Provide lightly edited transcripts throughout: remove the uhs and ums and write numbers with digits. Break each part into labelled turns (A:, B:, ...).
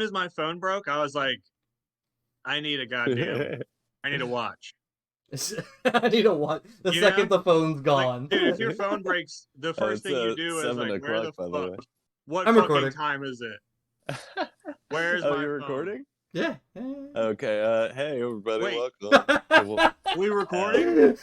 A: as my phone broke, I was like, I need a watch.
B: I need to watch the second the phone's gone.
A: Like, dude, if your phone breaks, the first thing you do is like, where the fuck? What fucking time is it? Where's my phone?
C: You're recording?
B: Yeah.
C: Okay. Hey, everybody. Welcome.
A: We recording?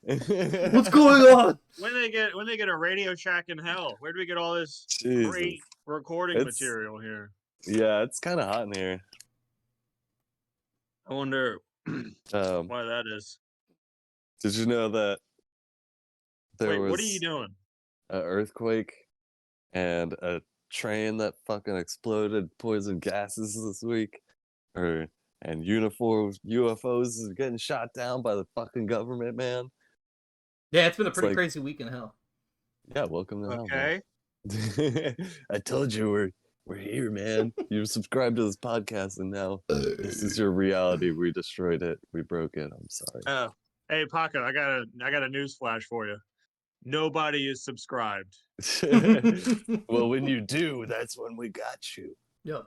B: What's going on?
A: When they get a Radio Shack in hell? Where do we get all this great recording material here?
C: Yeah, it's kind of hot in here.
A: I wonder why that is.
C: Did you know that there was
A: what are you doing?
C: An earthquake and a train that fucking exploded poison gases this week? And UFOs are getting shot down by the fucking government, man.
B: Yeah, it's been a pretty crazy week in hell.
C: Yeah, welcome to hell.
A: Okay.
C: I told you we're here, man. You subscribed to this podcast, and now this is your reality. We destroyed it. We broke it. I'm sorry.
A: Oh, hey Paco, I got a news flash for you. Nobody is subscribed.
C: Well, when you do, that's when we got you.
B: Yep.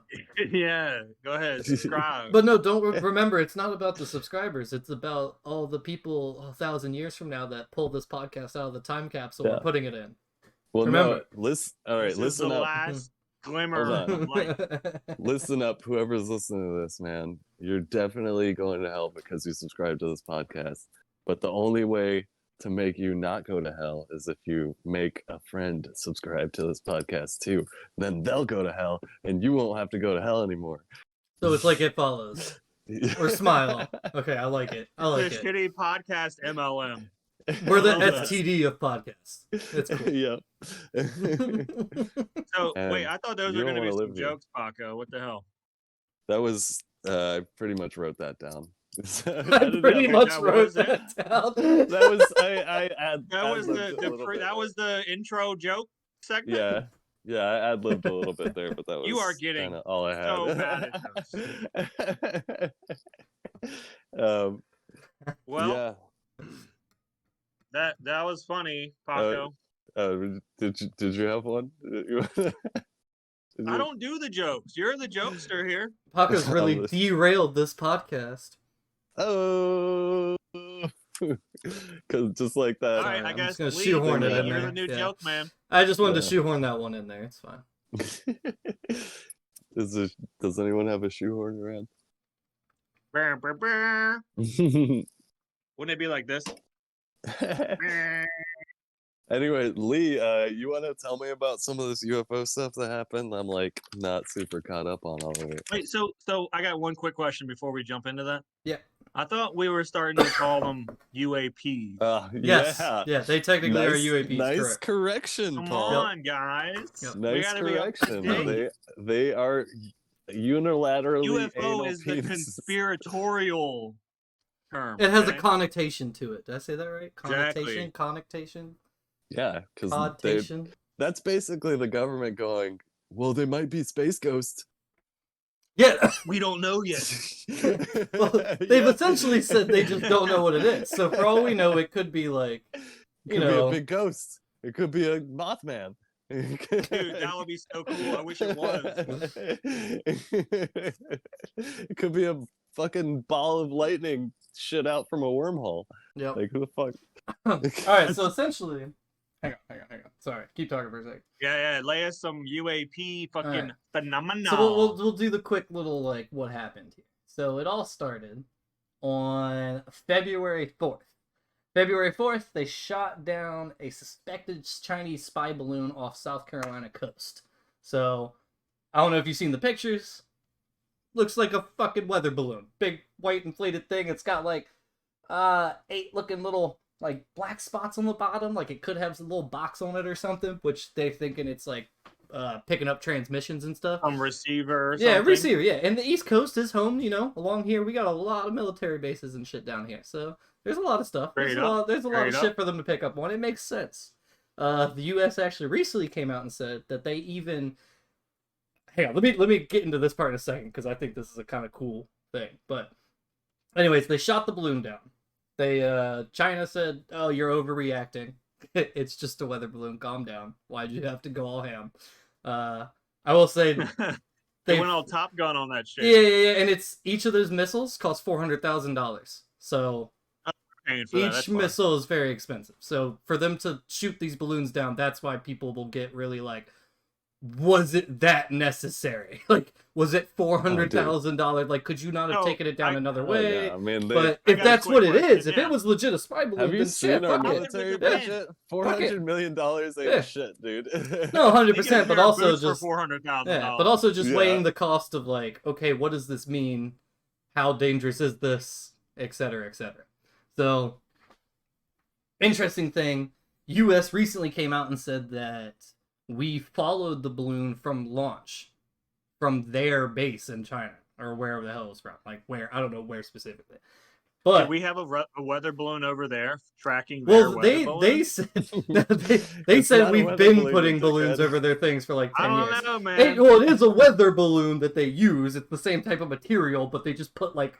A: Yeah, go ahead, subscribe.
B: But no, don't remember. It's not about the subscribers. It's about all the people 1,000 years from now that pull this podcast out of the time capsule and putting it in.
C: Well,
B: remember,
C: listen up.
A: Last glimmer of light.
C: Listen up, whoever's listening to this, man. You're definitely going to hell because you subscribe to this podcast. But the only way to make you not go to hell is if you make a friend subscribe to this podcast too. Then they'll go to hell, and you won't have to go to hell anymore.
B: So it's like It Follows. Or Smile. Okay, I like it.
A: The shitty podcast MLM.
B: We're the STD of podcasts. It's cool.
C: Yep.
A: So, wait, I thought those were going to be some jokes, Paco. What the hell?
C: That was, I pretty much wrote that down.
B: I pretty much wrote that down.
C: That
A: was the intro joke segment.
C: Yeah, I ad-libbed a little bit there, but that was
A: you are getting
C: all I had.
A: So bad at those. Well, yeah. That was funny, Paco.
C: Did you have one?
A: I don't do the jokes. You're the jokester here.
B: Paco's really derailed this podcast.
C: Oh, because just like that.
A: All right, I guess
B: I'm just gonna shoehorn it in there.
A: You're the new joke man.
B: I just wanted to shoehorn that one in there. It's fine.
C: Does anyone have a shoehorn around?
A: Wouldn't it be like this?
C: Anyway, Lee, you want to tell me about some of this UFO stuff that happened? I'm like not super caught up on all of it.
A: Wait, so I got one quick question before we jump into that.
B: Yeah.
A: I thought we were starting to call them UAPs.
B: Yes. Yeah, they technically are UAPs.
C: Nice correction,
A: Come
C: Paul.
A: on, guys.
C: Yep. Nice correction. They are unilaterally
A: UFO is the conspiratorial term.
B: It has a connotation to it. Did I say that right?
A: Exactly.
B: Connotation?
C: Yeah, because that's basically the government going, well, they might be space ghosts.
B: Yeah.
A: We don't know yet.
B: Well, they've essentially said they just don't know what it is. So for all we know, it could be like,
C: it could be a big ghost. It could be a Mothman.
A: Dude, that would be so cool. I wish it was.
C: It could be a fucking ball of lightning shit out from a wormhole.
B: Yeah.
C: Like, who the fuck?
B: All right, so essentially... Hang on. Sorry, keep talking for a second.
A: Yeah, lay us some UAP fucking phenomenon.
B: So we'll do the quick little, like, what happened here. So it all started on February 4th. February 4th, they shot down a suspected Chinese spy balloon off South Carolina coast. So, I don't know if you've seen the pictures. Looks like a fucking weather balloon. Big, white, inflated thing. It's got, like, 8 looking little... like black spots on the bottom, like it could have a little box on it or something, which they're thinking it's like picking up transmissions and stuff.
A: Receiver or
B: something. Yeah, receiver, yeah. And the East Coast is home, along here we got a lot of military bases and shit down here. So there's a lot of stuff. There's a lot of shit for them to pick up on. It makes sense. The US actually recently came out and said that they even hang on, let me get into this part in a second because I think this is a kind of cool thing. But anyways, they shot the balloon down. China said, "Oh, you're overreacting. It's just a weather balloon. Calm down. Why'd you have to go all ham?" I will say
A: They went all Top Gun on that shit.
B: Yeah, and it's each of those missiles costs $400,000. So each missile is very expensive. So for them to shoot these balloons down, that's why people will get really like, was it that necessary? Like, was it $400,000? Like, could you not have taken it down another way?
C: Yeah. I mean,
B: but if that's what it is, if it was legit a spy balloon,
C: have you seen our military budget? $400 million ain't shit, dude.
B: No, 100%. But also just
A: $400,000.
B: but also just weighing the cost of like, okay, what does this mean? How dangerous is this? Etc. Etc. So, interesting thing. U.S. recently came out and said that we followed the balloon from launch, from their base in China, or wherever the hell it was from. Like, where, I don't know where specifically. But
A: did we have a weather balloon over there tracking their weather balloon?
B: They said, they said we've been putting balloons over their things for like 10 years.
A: I don't know, man.
B: Well, it is a weather balloon that they use. It's the same type of material, but they just put like,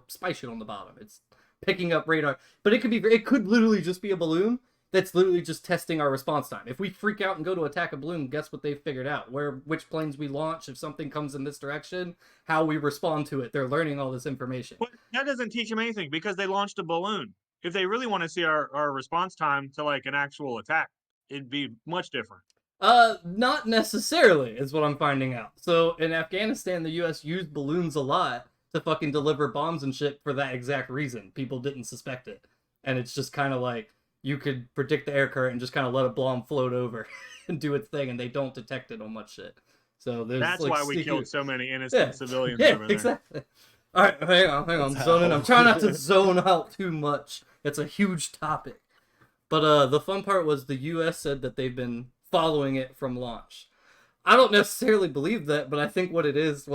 B: spy shit on the bottom. It's picking up radar. But it could literally just be a balloon that's literally just testing our response time. If we freak out and go to attack a balloon, guess what they've figured out? Which planes we launch, if something comes in this direction, how we respond to it. They're learning all this information.
A: But that doesn't teach them anything because they launched a balloon. If they really want to see our response time to like an actual attack, it'd be much different.
B: Not necessarily, is what I'm finding out. So in Afghanistan, the U.S. used balloons a lot to fucking deliver bombs and shit for that exact reason. People didn't suspect it. And it's just kind of like, you could predict the air current and just kind of let a bomb float over and do its thing, and they don't detect it on much shit. So that's
A: like, why we killed so many innocent civilians over there.
B: Exactly. All right, hang on. I'm trying not to zone out too much. It's a huge topic. But the fun part was the U.S. said that they've been following it from launch. I don't necessarily believe that, but I think what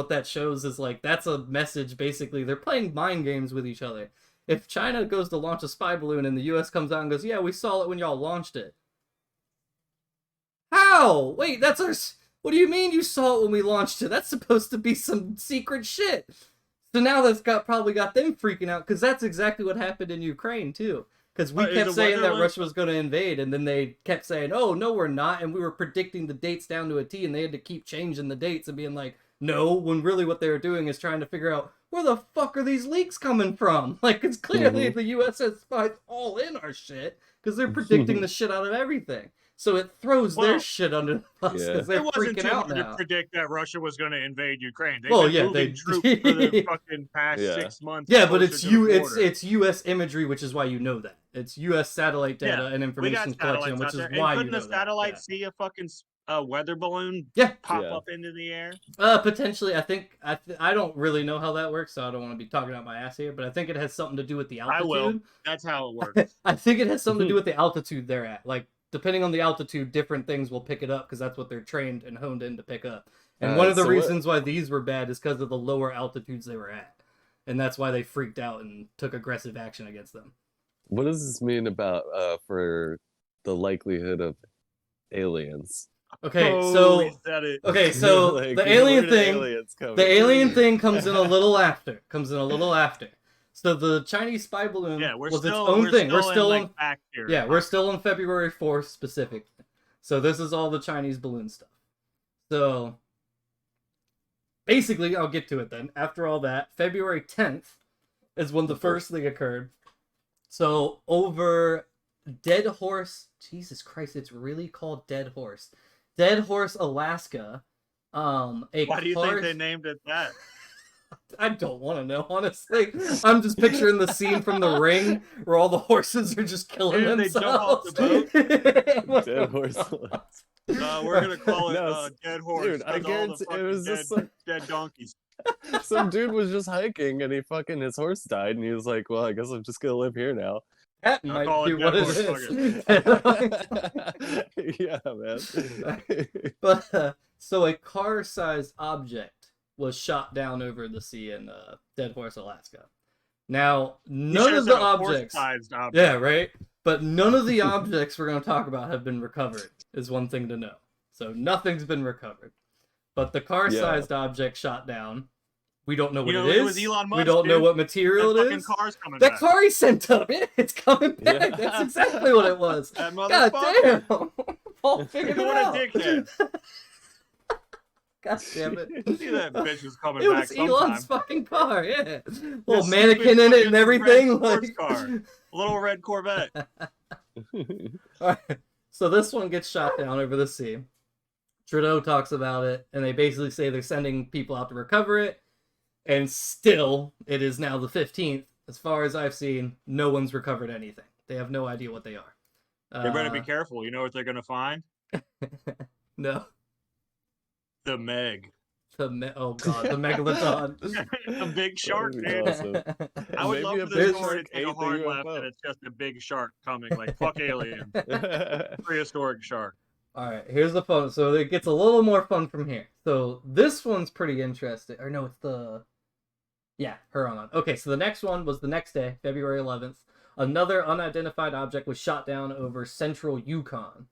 B: that shows is like, that's a message. Basically, they're playing mind games with each other. If China goes to launch a spy balloon and the U.S. comes out and goes, yeah, we saw it when y'all launched it. How? Wait, that's our... What do you mean you saw it when we launched it? That's supposed to be some secret shit. So now that's probably got them freaking out, because that's exactly what happened in Ukraine, too. Because we kept saying that Russia was going to invade, and then they kept saying, oh, no, we're not, and we were predicting the dates down to a T, and they had to keep changing the dates and being like, no, when really what they were doing is trying to figure out, where the fuck are these leaks coming from? Like, it's clearly the U.S. has spies all in our shit, because they're predicting the shit out of everything. So it throws their shit under the bus, because they're freaking out now. It wasn't too hard
A: to predict that Russia was going to invade Ukraine. They've
B: been
A: moving troops for the fucking past 6 months.
B: Yeah, but it's U.S. imagery, which is why you know that. It's U.S. satellite data and information collection, which is why you know that.
A: Couldn't a satellite see a fucking weather balloon pop up into the air?
B: Potentially. I think I don't really know how that works, so I don't want to be talking out my ass here, but I think it has something to do with the altitude.
A: I will. That's how it works.
B: I think it has something to do with the altitude they're at. Like, depending on the altitude, different things will pick it up, because that's what they're trained and honed in to pick up. And one of the reasons why these were bad is because of the lower altitudes they were at. And that's why they freaked out and took aggressive action against them.
C: What does this mean about for the likelihood of aliens?
B: Okay, so like, the alien thing comes in a little after. So the Chinese spy balloon was its own thing. We're still on February 4th specifically. So this is all the Chinese balloon stuff. So basically, I'll get to it then. After all that, February 10th is when the first thing occurred. So over Dead Horse, Jesus Christ, it's really called Dead Horse. Dead Horse, Alaska.
A: Why do you think they named it that?
B: I don't want to know, honestly. I'm just picturing the scene from The Ring where all the horses are just killing themselves.
A: They jump off the
C: boat. Dead Horse.
A: We're gonna call it Dead Horse.
C: Dude, I guarantee it was just like
A: dead donkeys.
C: Some dude was just hiking and his horse died, and he was like, "Well, I guess I'm just gonna live here now."
B: That might be what it is.
C: Yeah, man.
B: But so a car-sized object was shot down over the sea in Dead Horse, Alaska. Now, none of the objects... Yeah, right? But none of the objects we're going to talk about have been recovered, is one thing to know. So nothing's been recovered. But the car-sized object shot down. We don't know what it is.
A: It was Elon Musk,
B: we don't know what material it is. That car he sent up, it's coming back. Yeah. That's exactly what it was. God damn. Paul figured it out.
A: What a dickhead.
B: God damn it.
A: See, that bitch was coming
B: It
A: back
B: was Elon's
A: sometime.
B: fucking car, yeah.
A: This
B: Little mannequin in it and everything.
A: Sports car. Little red Corvette.
B: Alright, so this one gets shot down over the sea. Trudeau talks about it, and they basically say they're sending people out to recover it, and still, it is now the 15th. As far as I've seen, no one's recovered anything. They have no idea what they are.
A: They better be careful. You know what they're going to find?
B: No.
A: The Meg.
B: Oh god, the megalodon.
A: A big shark, dude.
C: Awesome.
A: I would
C: Maybe
A: love
C: a
A: for this
C: big
A: story
C: shark
A: to take a
C: ate the
A: hard left
C: UFO.
A: and it's just a big shark coming, like, fuck aliens. Prehistoric shark.
B: Alright, here's the fun. So it gets a little more fun from here. So this one's pretty interesting. Or no, it's the... Yeah, Huron. Okay, so the next one was the next day, February 11th. Another unidentified object was shot down over central Yukon.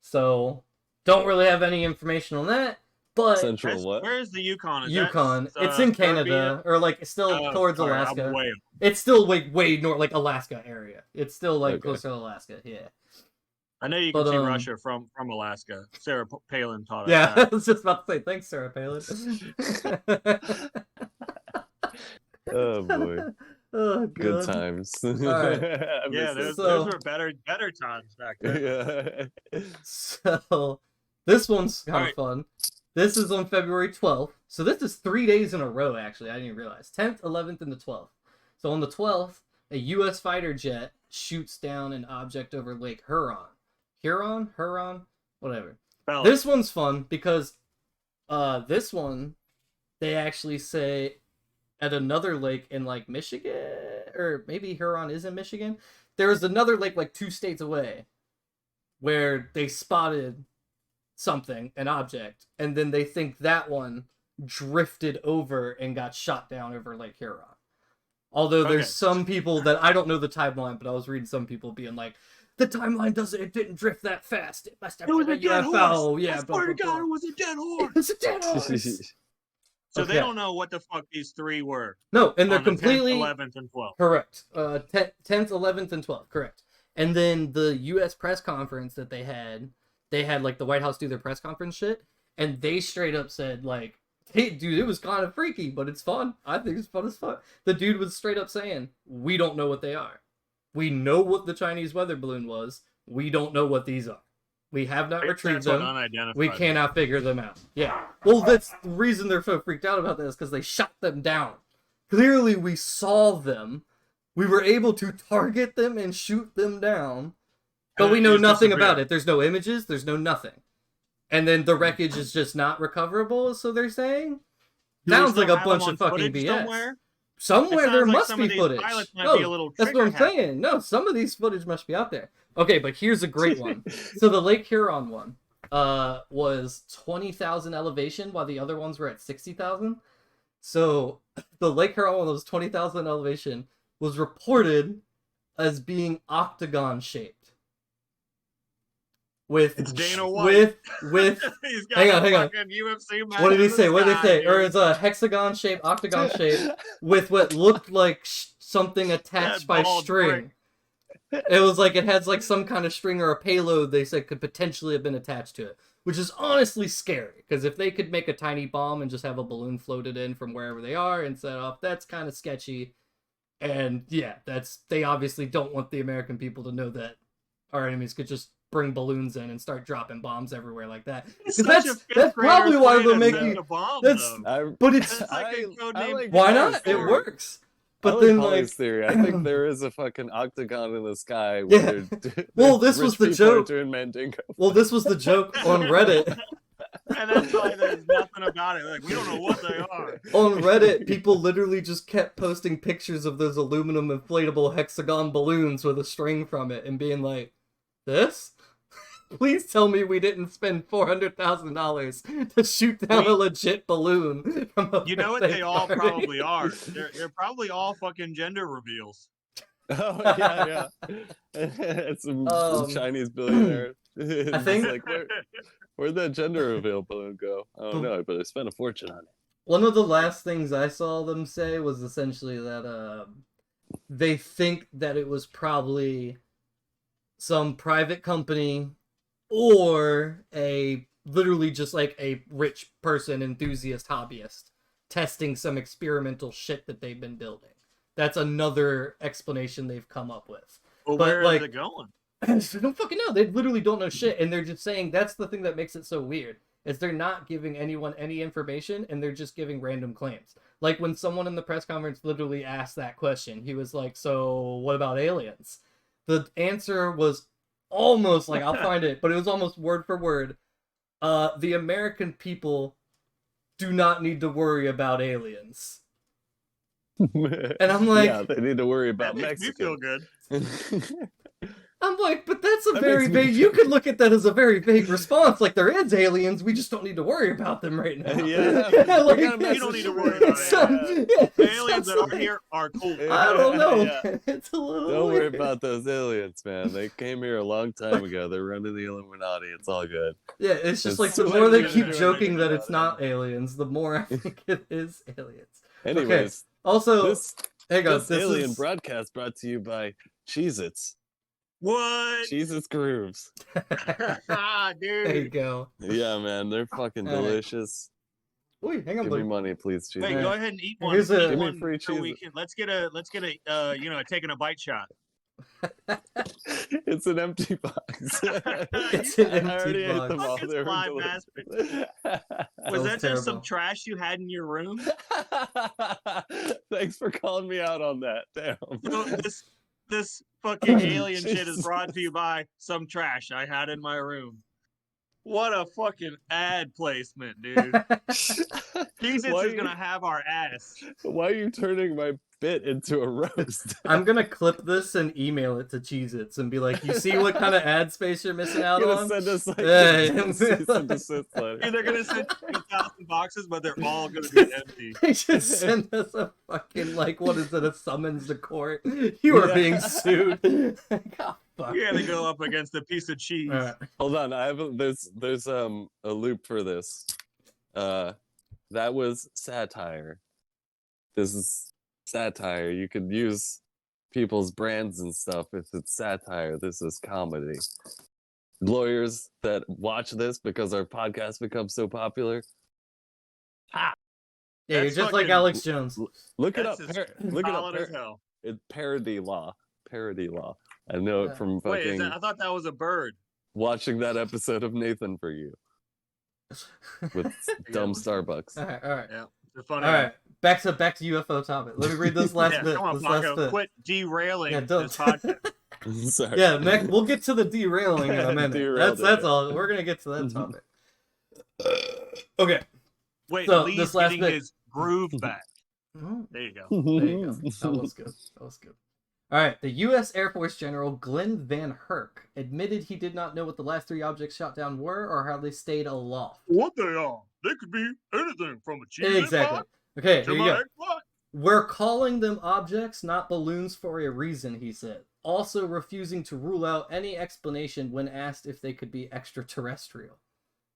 B: So, don't really have any information on that, but...
C: Central what?
A: Where is the Yukon? Is
B: Yukon.
A: that,
B: It's in
A: Serbia?
B: Canada, or like still towards
A: sorry,
B: Alaska.
A: I'm way...
B: It's still way north, like Alaska area. It's still like
C: Okay.
B: closer to Alaska, yeah.
A: I know you can
B: But,
A: see Russia from Alaska. Sarah Palin taught us
B: Yeah, I
A: that.
B: was just about to say, thanks, Sarah Palin.
C: Oh boy.
B: Oh,
C: Good
B: God.
C: times.
B: Alright.
A: Yeah,
C: those.
A: those were better times back then.
C: Yeah.
B: So, this one's kind of
A: Alright.
B: fun. This is on February 12th. So this is 3 days in a row, actually. I didn't even realize. 10th, 11th, and the 12th. So on the 12th, a U.S. fighter jet shoots down an object over Lake Huron. Huron? Whatever.
A: Fellas,
B: This one's fun because this one, they actually say at another lake in like Michigan, or maybe Huron is in Michigan. There was another lake like 2 states away where they spotted something, an object, and then they think that one drifted over and got shot down over Lake Huron. Although there's some people that I don't know the timeline, but I was reading some people being like, the timeline it didn't drift that fast. It must have
A: it was
B: been
A: a dead
B: UFO.
A: horse.
B: Yeah,
A: I swear to God, it was a dead horse.
B: It was a dead horse.
A: So
B: Okay.
A: they don't know what the fuck these 3 were.
B: No, and they're
A: on the
B: completely
A: 10th, 11th, and 12th.
B: correct. 10th, 11th, and 12th, correct. And then the U.S. press conference that they had like the White House do their press conference shit, and they straight up said like, hey, dude, it was kind of freaky, but it's fun. I think it's fun as fuck. The dude was straight up saying, we don't know what they are. We know what the Chinese weather balloon was. We don't know what these are. We have not retrieved them. We cannot figure them out. Yeah. Well, that's the reason they're so freaked out about this, because they shot them down. Clearly, we saw them. We were able to target them and shoot them down. But we know nothing about it. There's no images. There's no nothing. And then the wreckage is just not recoverable, so they're saying? Sounds like a bunch of fucking BS. Somewhere there must be footage. No, that's what I'm saying. No, some of these footage must be out there. Okay, but here's a great one. So the Lake Huron one was 20,000 elevation, while the other ones were at 60,000. So the Lake Huron one that was 20,000 elevation was reported as being octagon shaped.
A: It's Dana White.
B: with
A: He's got
B: hang on.
A: UFC match
B: What did he
A: in the
B: say? What did they
A: sky,
B: say?
A: dude.
B: Or it's a hexagon shape, octagon shape, with what looked like something attached by
A: bald
B: string. It was like it has like some kind of string or a payload they said could potentially have been attached to it, which is honestly scary, because if they could make a tiny bomb and just have a balloon floated in from wherever they are and set off, that's kind of sketchy. And yeah, they obviously don't want the American people to know that our enemies could just bring balloons in and start dropping bombs everywhere like that. That's probably why they'll make you. But it's why not? It works. But then
C: Polly's theory. I think there is a fucking octagon in the sky.
B: Yeah. Well, this was the joke.
C: Well,
B: this was the joke on Reddit.
A: And that's why there's nothing about it. Like, we don't know what they are.
B: On Reddit, people literally just kept posting pictures of those aluminum inflatable hexagon balloons with a string from it and being like, this? Please tell me we didn't spend $400,000 to shoot down a legit balloon from a
A: You know what they all probably are? They're probably all fucking gender reveals.
C: Oh, yeah. It's some Chinese billionaire.
B: I think...
C: like, where'd that gender reveal balloon go? I don't know, but I spent a fortune on it.
B: One of the last things I saw them say was essentially that they think that it was probably some private company or a literally just like a rich person, enthusiast, hobbyist testing some experimental shit that they've been building. That's another explanation they've come up with.
A: Well,
B: but
A: where
B: like,
A: is it going?
B: I don't fucking know. They literally don't know shit, and they're just saying that's the thing that makes it so weird. Is they're not giving anyone any information, and they're just giving random claims. Like when someone in the press conference literally asked that question, he was like, "So what about aliens?" The answer was almost like, I'll find it, but it was almost word for word. The American people do not need to worry about aliens. And I'm like,
C: yeah, they need to worry about
A: that makes
C: Mexico.
A: me feel good.
B: I'm like, but that's a very vague. You could look at that as a very vague response. Like, there is aliens, we just don't need to worry about them right now.
C: Yeah,
B: like,
A: you don't need to worry about
B: it.
A: The aliens that are here are cool.
B: I don't know.
C: Yeah.
B: It's a little.
C: Don't
B: weird.
C: worry about those aliens, man. They came here a long time ago. They're running the Illuminati. It's all good.
B: Yeah, it's just like
C: It's
B: the
C: so
B: more they
C: weird.
B: keep joking that
C: Yeah.
B: it's not aliens, the more I think it is aliens.
C: Anyways,
B: Okay. Also,
C: this
B: this
C: alien
B: is...
C: broadcast brought to you by Cheez-Its.
A: What?
C: Cheez-Its grooves.
A: Ah, dude.
B: There you go.
C: Yeah, man, they're fucking
B: All right.
C: delicious.
B: Wait, hang on,
C: Give me
B: buddy.
C: money, please, Cheez-Its.
A: Wait, go ahead and eat one.
B: Here's a-
A: Eat
C: Give me
A: one
C: free
A: so we
C: Cheez-Its.
A: can, let's get a taking a bite shot.
C: It's an empty box.
B: It's an
C: I already
B: empty
C: ate them
B: box.
C: all.
A: Fucking
C: They were
A: fly
C: delicious.
A: Was that
B: was
A: just some
B: terrible.
A: trash you had in your room?
C: Thanks for calling me out on that. Damn.
A: So this fucking alien shit is brought to you by some trash I had in my room. What a fucking ad placement, dude. Jesus is gonna have our ass.
C: Why are you turning my bit into a roast?
B: I'm gonna clip this and email it to Cheez-Its and be like, you see what kind of ad space you're missing out
C: You're
B: on?
C: gonna send us like
B: Yeah.
C: a cease and desist letter.
A: Dude, they're gonna send 2,000 boxes, but they're all gonna be empty.
B: They should send us a fucking, like, what is it, a summons to court? You are being sued. Like, oh, fuck.
A: You gotta go up against a piece of cheese.
B: All right.
C: Hold on, I have there's a loop for this. That was satire. This is satire. You could use people's brands and stuff if it's satire. This is comedy. Lawyers that watch this because our podcast becomes so popular.
B: Yeah,
A: That's
B: you're just like
A: fucking-
B: Alex Jones.
C: Look it up.
A: That's as
C: Look it up.
A: solid as hell.
C: It's parody law. Parody law. I know it from
A: Wait,
C: fucking
A: I thought that was a bird.
C: watching that episode of Nathan for You with dumb Starbucks.
B: All right.
A: Yeah, it's funny.
B: All right. Back to UFO topic. Let me read this last
A: Yeah,
B: bit.
A: come on,
B: This last
A: Paco.
B: bit.
A: Quit derailing
B: Yeah, don't-
A: this podcast.
C: Sorry.
B: Yeah, we'll get to the derailing in a minute.
C: Derailed
B: That's
C: it.
B: all. We're gonna get to that topic. Okay.
A: Wait,
B: So,
A: Lee's
B: this last
A: getting
B: bit-
A: his groove back.
B: Oh,
A: There you go.
B: there you go. That was good. That was good. All right. The U.S. Air Force General Glenn Van Herk admitted he did not know what the last three objects shot down were or how they stayed aloft.
A: What they are? They could be anything from a cheese
B: Exactly. Okay,
A: to
B: here you
A: my
B: go.
A: eggplant.
B: We're calling them objects, not balloons, for a reason, he said. Also refusing to rule out any explanation when asked if they could be extraterrestrial.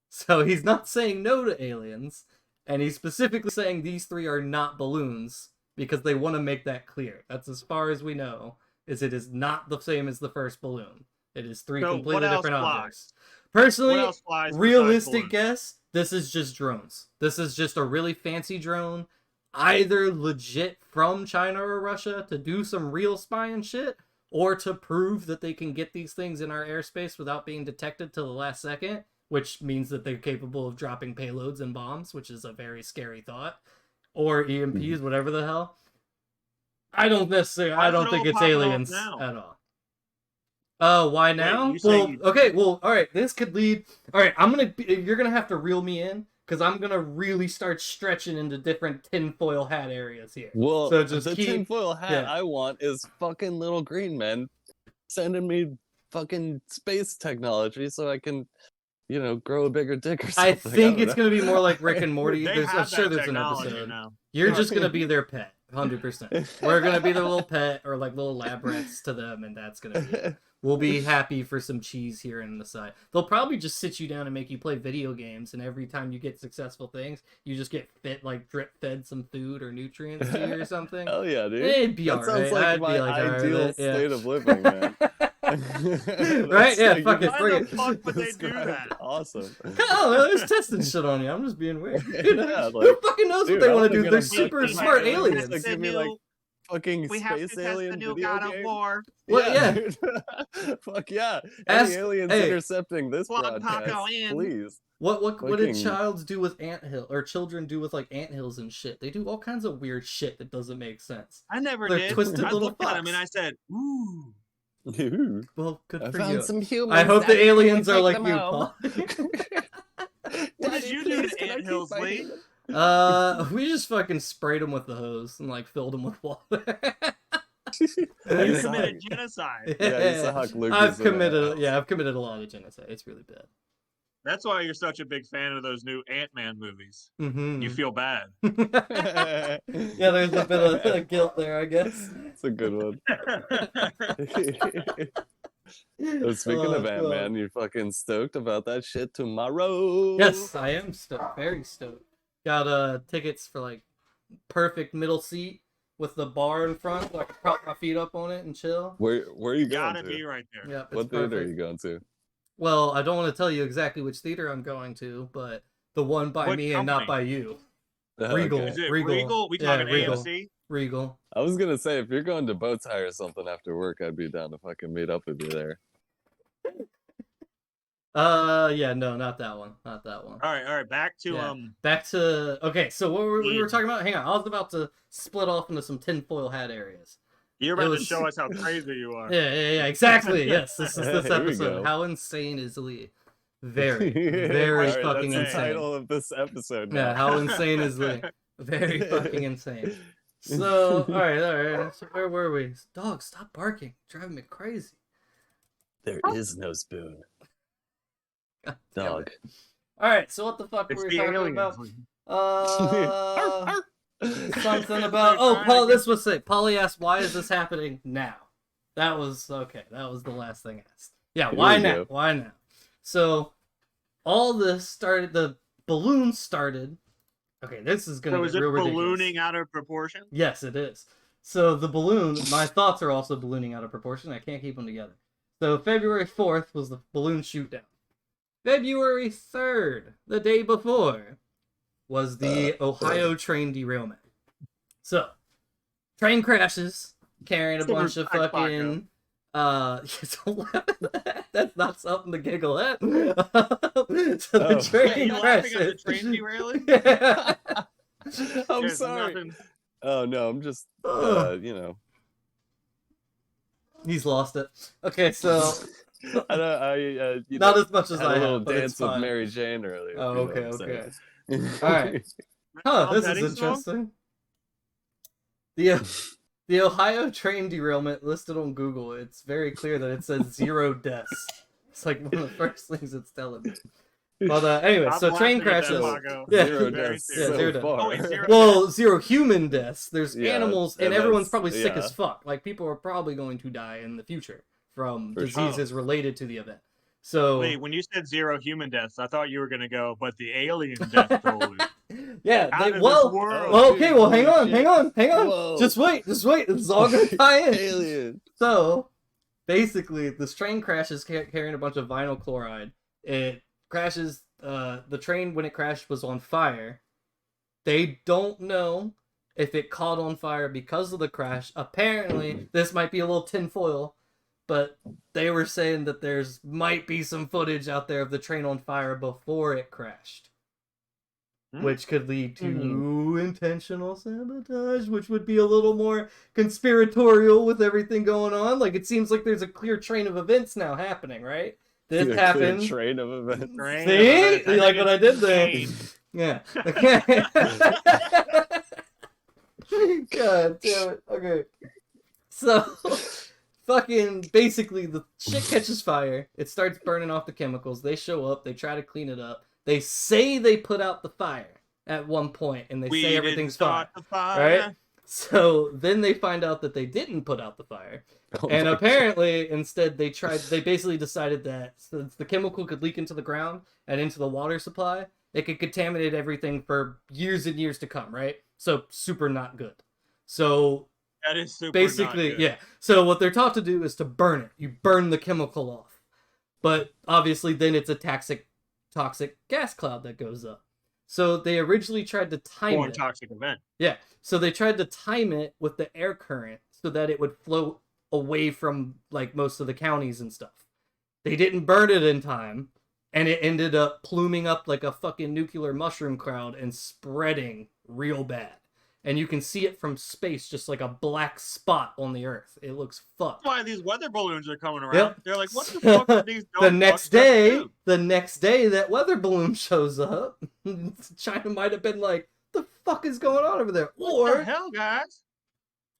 B: So he's not saying no to aliens, and he's specifically saying these three are not balloons, because they want to make that clear. That's as far as we know, is it is not the same as the first balloon. It is three
A: So what
B: completely
A: else
B: different
A: flies?
B: objects. Personally,
A: What else flies besides
B: realistic
A: balloons?
B: guess, this is just drones. This is just a really fancy drone, either legit from China or Russia to do some real spying shit, or to prove that they can get these things in our airspace without being detected till the last second, which means that they're capable of dropping payloads and bombs, which is a very scary thought, or EMPs, whatever the hell. I don't necessarily.
A: Why
B: I
A: is
B: don't
A: it
B: think
A: all
B: it's
A: popping off
B: aliens
A: now?
B: at all. Oh, why now?
A: you say
B: Well,
A: you-
B: okay. Well, all right. This could lead. All right, you're gonna have to reel me in because I'm gonna really start stretching into different tinfoil hat areas here.
C: Well,
B: So just
C: the
B: keep-
C: tinfoil hat
B: yeah.
C: I want is fucking little green men sending me fucking space technology so I can, grow a bigger dick or something.
B: I think
C: don't
B: it's
C: know.
B: gonna be more like Rick and Morty.
A: They
B: I'm
A: have
B: sure
A: that
B: there's an
A: technology
B: episode.
A: now.
B: You're just gonna be their pet, 100%. We're gonna be their little pet or like little lab rats to them, and that's gonna be it. We'll be happy for some cheese here on the side. They'll probably just sit you down and make you play video games, and every time you get successful things, you just get drip fed some food or nutrients to you or something.
C: Hell yeah, dude.
B: It'd be
C: That
B: alright.
C: sounds like
B: I'd
C: my
B: be like, alright
C: ideal
B: with it, yeah.
C: state of living, man.
B: Right? Yeah, fuck it.
A: Why
B: Bring
A: the
B: it.
A: fuck would they do
C: described
A: that?
C: Awesome.
B: Oh, there's testing shit on you. I'm just being weird.
C: Yeah,
B: Who
C: like,
B: fucking knows
C: dude,
B: what they
C: I
B: want to
C: wasn't
B: do?
C: gonna
B: They're super
C: fucking
B: smart
C: like,
B: aliens.
C: like, give me like fucking
A: We have to
C: space
A: test
C: alien
A: the new
C: video
A: God of
C: game.
A: War.
B: Well, yeah.
C: Dude. Fuck yeah.
B: Ask-
C: Any aliens
B: hey.
C: intercepting this
A: Plug
C: broadcast,
A: Paco in.
C: please.
B: What did
C: Fucking-
B: childs do with anthill or children do with like anthills and shit? They do all kinds of weird shit that doesn't make sense.
A: I never
B: They're
A: did.
B: twisted
A: I
B: little
A: looked at him
B: fucks.
A: and I said, "Ooh."
C: Ooh,
B: Well, good
C: I
B: for
C: found
B: you.
C: some humans.
B: I hope the
C: Daddy, can we
B: aliens are
C: take
B: like
C: them
B: you,
C: home?
B: Paul.
A: What did you do
C: Please,
A: to
C: can I keep
A: anthills,
C: my
A: Lee?
C: human?
B: We just fucking sprayed them with the hose and like filled them with water.
A: You
C: Nice.
A: committed genocide.
C: Yeah, you saw how Luke
B: I've
C: is in
B: committed.
C: that
B: Yeah, I've committed a lot of genocide. It's really bad.
A: That's why you're such a big fan of those new Ant-Man movies.
B: Mm-hmm.
A: You feel bad.
B: Yeah, there's a bit of guilt there, I guess.
C: It's a good one. So speaking of
B: God.
C: Ant-Man, you fucking stoked about that shit tomorrow?
B: Yes, I am stoked. Very stoked. Got tickets for like perfect middle seat with the bar in front, so I can prop my feet up on it and chill.
C: Where are you going
A: Gotta
C: to?
A: be right there.
B: Yep, it's
C: What theater are
B: perfect.
C: you going to?
B: Well, I don't want to tell you exactly which theater I'm going to, but the one by
A: What
B: me and not
A: company?
B: by you.
C: Oh,
B: Regal.
C: okay.
A: Is it
B: Regal.
A: Regal? We
B: Yeah,
A: talking
B: Regal.
A: AMC?
B: Regal.
C: I was gonna say if you're going to Bowtie or something after work, I'd be down to fucking meet up with you there.
B: Yeah, no, not that one. Not that one.
A: All right. Back to
B: Yeah. Back to okay. So what we were
A: Ian.
B: talking about? Hang on, I was about to split off into some tinfoil hat areas.
A: You're
B: It
A: about
B: was-
A: to show us how crazy you are.
B: Yeah, exactly. Yes, this is this
C: Here we
B: episode.
C: go.
B: How insane is Lee? Very,
C: All
B: very
C: right,
B: fucking
C: that's the
B: insane.
C: title of this episode.
B: Yeah,
C: now.
B: how insane is Lee? Very fucking insane. So, all right. So where were we? Dog, stop barking! You're driving me crazy.
C: There is no spoon.
B: God damn
C: Dog.
B: it. All right. So what the fuck
A: It's
B: were
A: the
B: we talking
A: aliens.
B: about? Something about Paul. This was it. Polly asked, "Why is this happening now?" That was okay. That was the last thing asked. Yeah,
C: Here
B: why
C: we
B: now?
C: go.
B: Why now? So all this started. The balloon started. Okay, this is gonna
A: So
B: get
A: is it
B: real ridiculous.
A: ballooning out of proportion?
B: Yes, it is. So the balloon. My thoughts are also ballooning out of proportion. I can't keep them together. So February 4th was the balloon shoot down. February 3rd, the day before, was the Ohio train derailment. So, train crashes, carrying a
A: Silver
B: bunch of
A: back
B: fucking... don't laugh at that. That's not something to giggle at. So the
C: Oh.
B: train
A: Wait, you laughing
B: crashes.
A: at the train derailing?
B: Yeah.
C: I'm
A: There's
C: sorry.
A: nothing-
C: Oh no, I'm just
B: Ugh.
C: you know.
B: He's lost it. Okay, so...
C: I you
B: Not
C: know,
B: as much as
C: had
B: I
C: a little
B: have, but it's
C: dance with
B: fine.
C: Mary Jane earlier.
B: Oh,
C: if you know
B: okay,
C: what I'm
B: okay.
C: saying.
B: All right. Huh,
A: Tom
B: this
A: Petty
B: is
A: song?
B: interesting. The Ohio train derailment listed on Google, it's very clear that it says 0 deaths. It's like one of the first things it's telling me. But anyway,
A: I'm
B: so train
A: laughing at that,
B: crashes.
A: Paco.
B: Yeah.
C: Zero
A: Very
C: deaths
A: serious.
B: Yeah, zero
C: so
B: deaths.
C: far.
A: Oh, wait, 0
B: Well, 0 human deaths. There's
C: Yeah,
B: animals, and
C: and
B: everyone's
C: that's-
B: probably sick
C: yeah.
B: as fuck. Like, people are probably going to die in the future from
C: For sure.
B: diseases related to the event. So,
A: Wait, when you said 0 human deaths, I thought you were gonna go, but the alien death toll is
B: yeah,
A: out of
B: well,
A: this world.
B: well, okay, well, hang on,
C: Shit.
B: hang on.
C: Whoa.
B: Just wait. This is all gonna tie in.
C: Alien.
B: So, basically, this train crashes carrying a bunch of vinyl chloride. It crashes. The train, when it crashed, was on fire. They don't know if it caught on fire because of the crash. Apparently, this might be a little tinfoil, but they were saying that there's might be some footage out there of the train on fire before it crashed. Which could lead to intentional sabotage, which would be a little more conspiratorial with everything going on. Like, it seems like there's a clear train of events now happening, right? This
C: Clear
B: happened.
C: Train of events.
A: Train
B: See?
A: of events.
B: You like what I did there?
A: Train.
B: Yeah. Okay. God damn it. Okay. So, fucking, basically, the shit catches fire. It starts burning off the chemicals. They show up. They try to clean it up. They say they put out the fire at one point, and they
A: We
B: say
A: didn't
B: everything's fine.
A: start the fire.
B: Right? So, then they find out that they didn't put out the fire.
C: Oh
B: And
C: my
B: apparently, instead, they basically decided that since the chemical could leak into the ground and into the water supply, it could contaminate everything for years and years to come, right? So, super not good. So,
A: That is super
B: basically,
A: not good.
B: yeah. So what they're taught to do is to burn it. You burn the chemical off. But obviously then it's a toxic gas cloud that goes up. So they originally tried to time
A: Born
B: it.
A: toxic event.
B: Yeah. So they tried to time it with the air current so that it would float away from like most of the counties and stuff. They didn't burn it in time, and it ended up pluming up like a fucking nuclear mushroom cloud and spreading real bad. And you can see it from space, just like a black spot on the Earth. It looks fucked.
A: That's why these weather balloons are coming around.
B: Yep.
A: They're like, what the fuck are these
B: the
A: dumb
B: next
A: fucks gonna
B: day,
A: do?
B: the next day that weather balloon shows up, China might have been like, the fuck is going on over there?
A: What the hell, guys?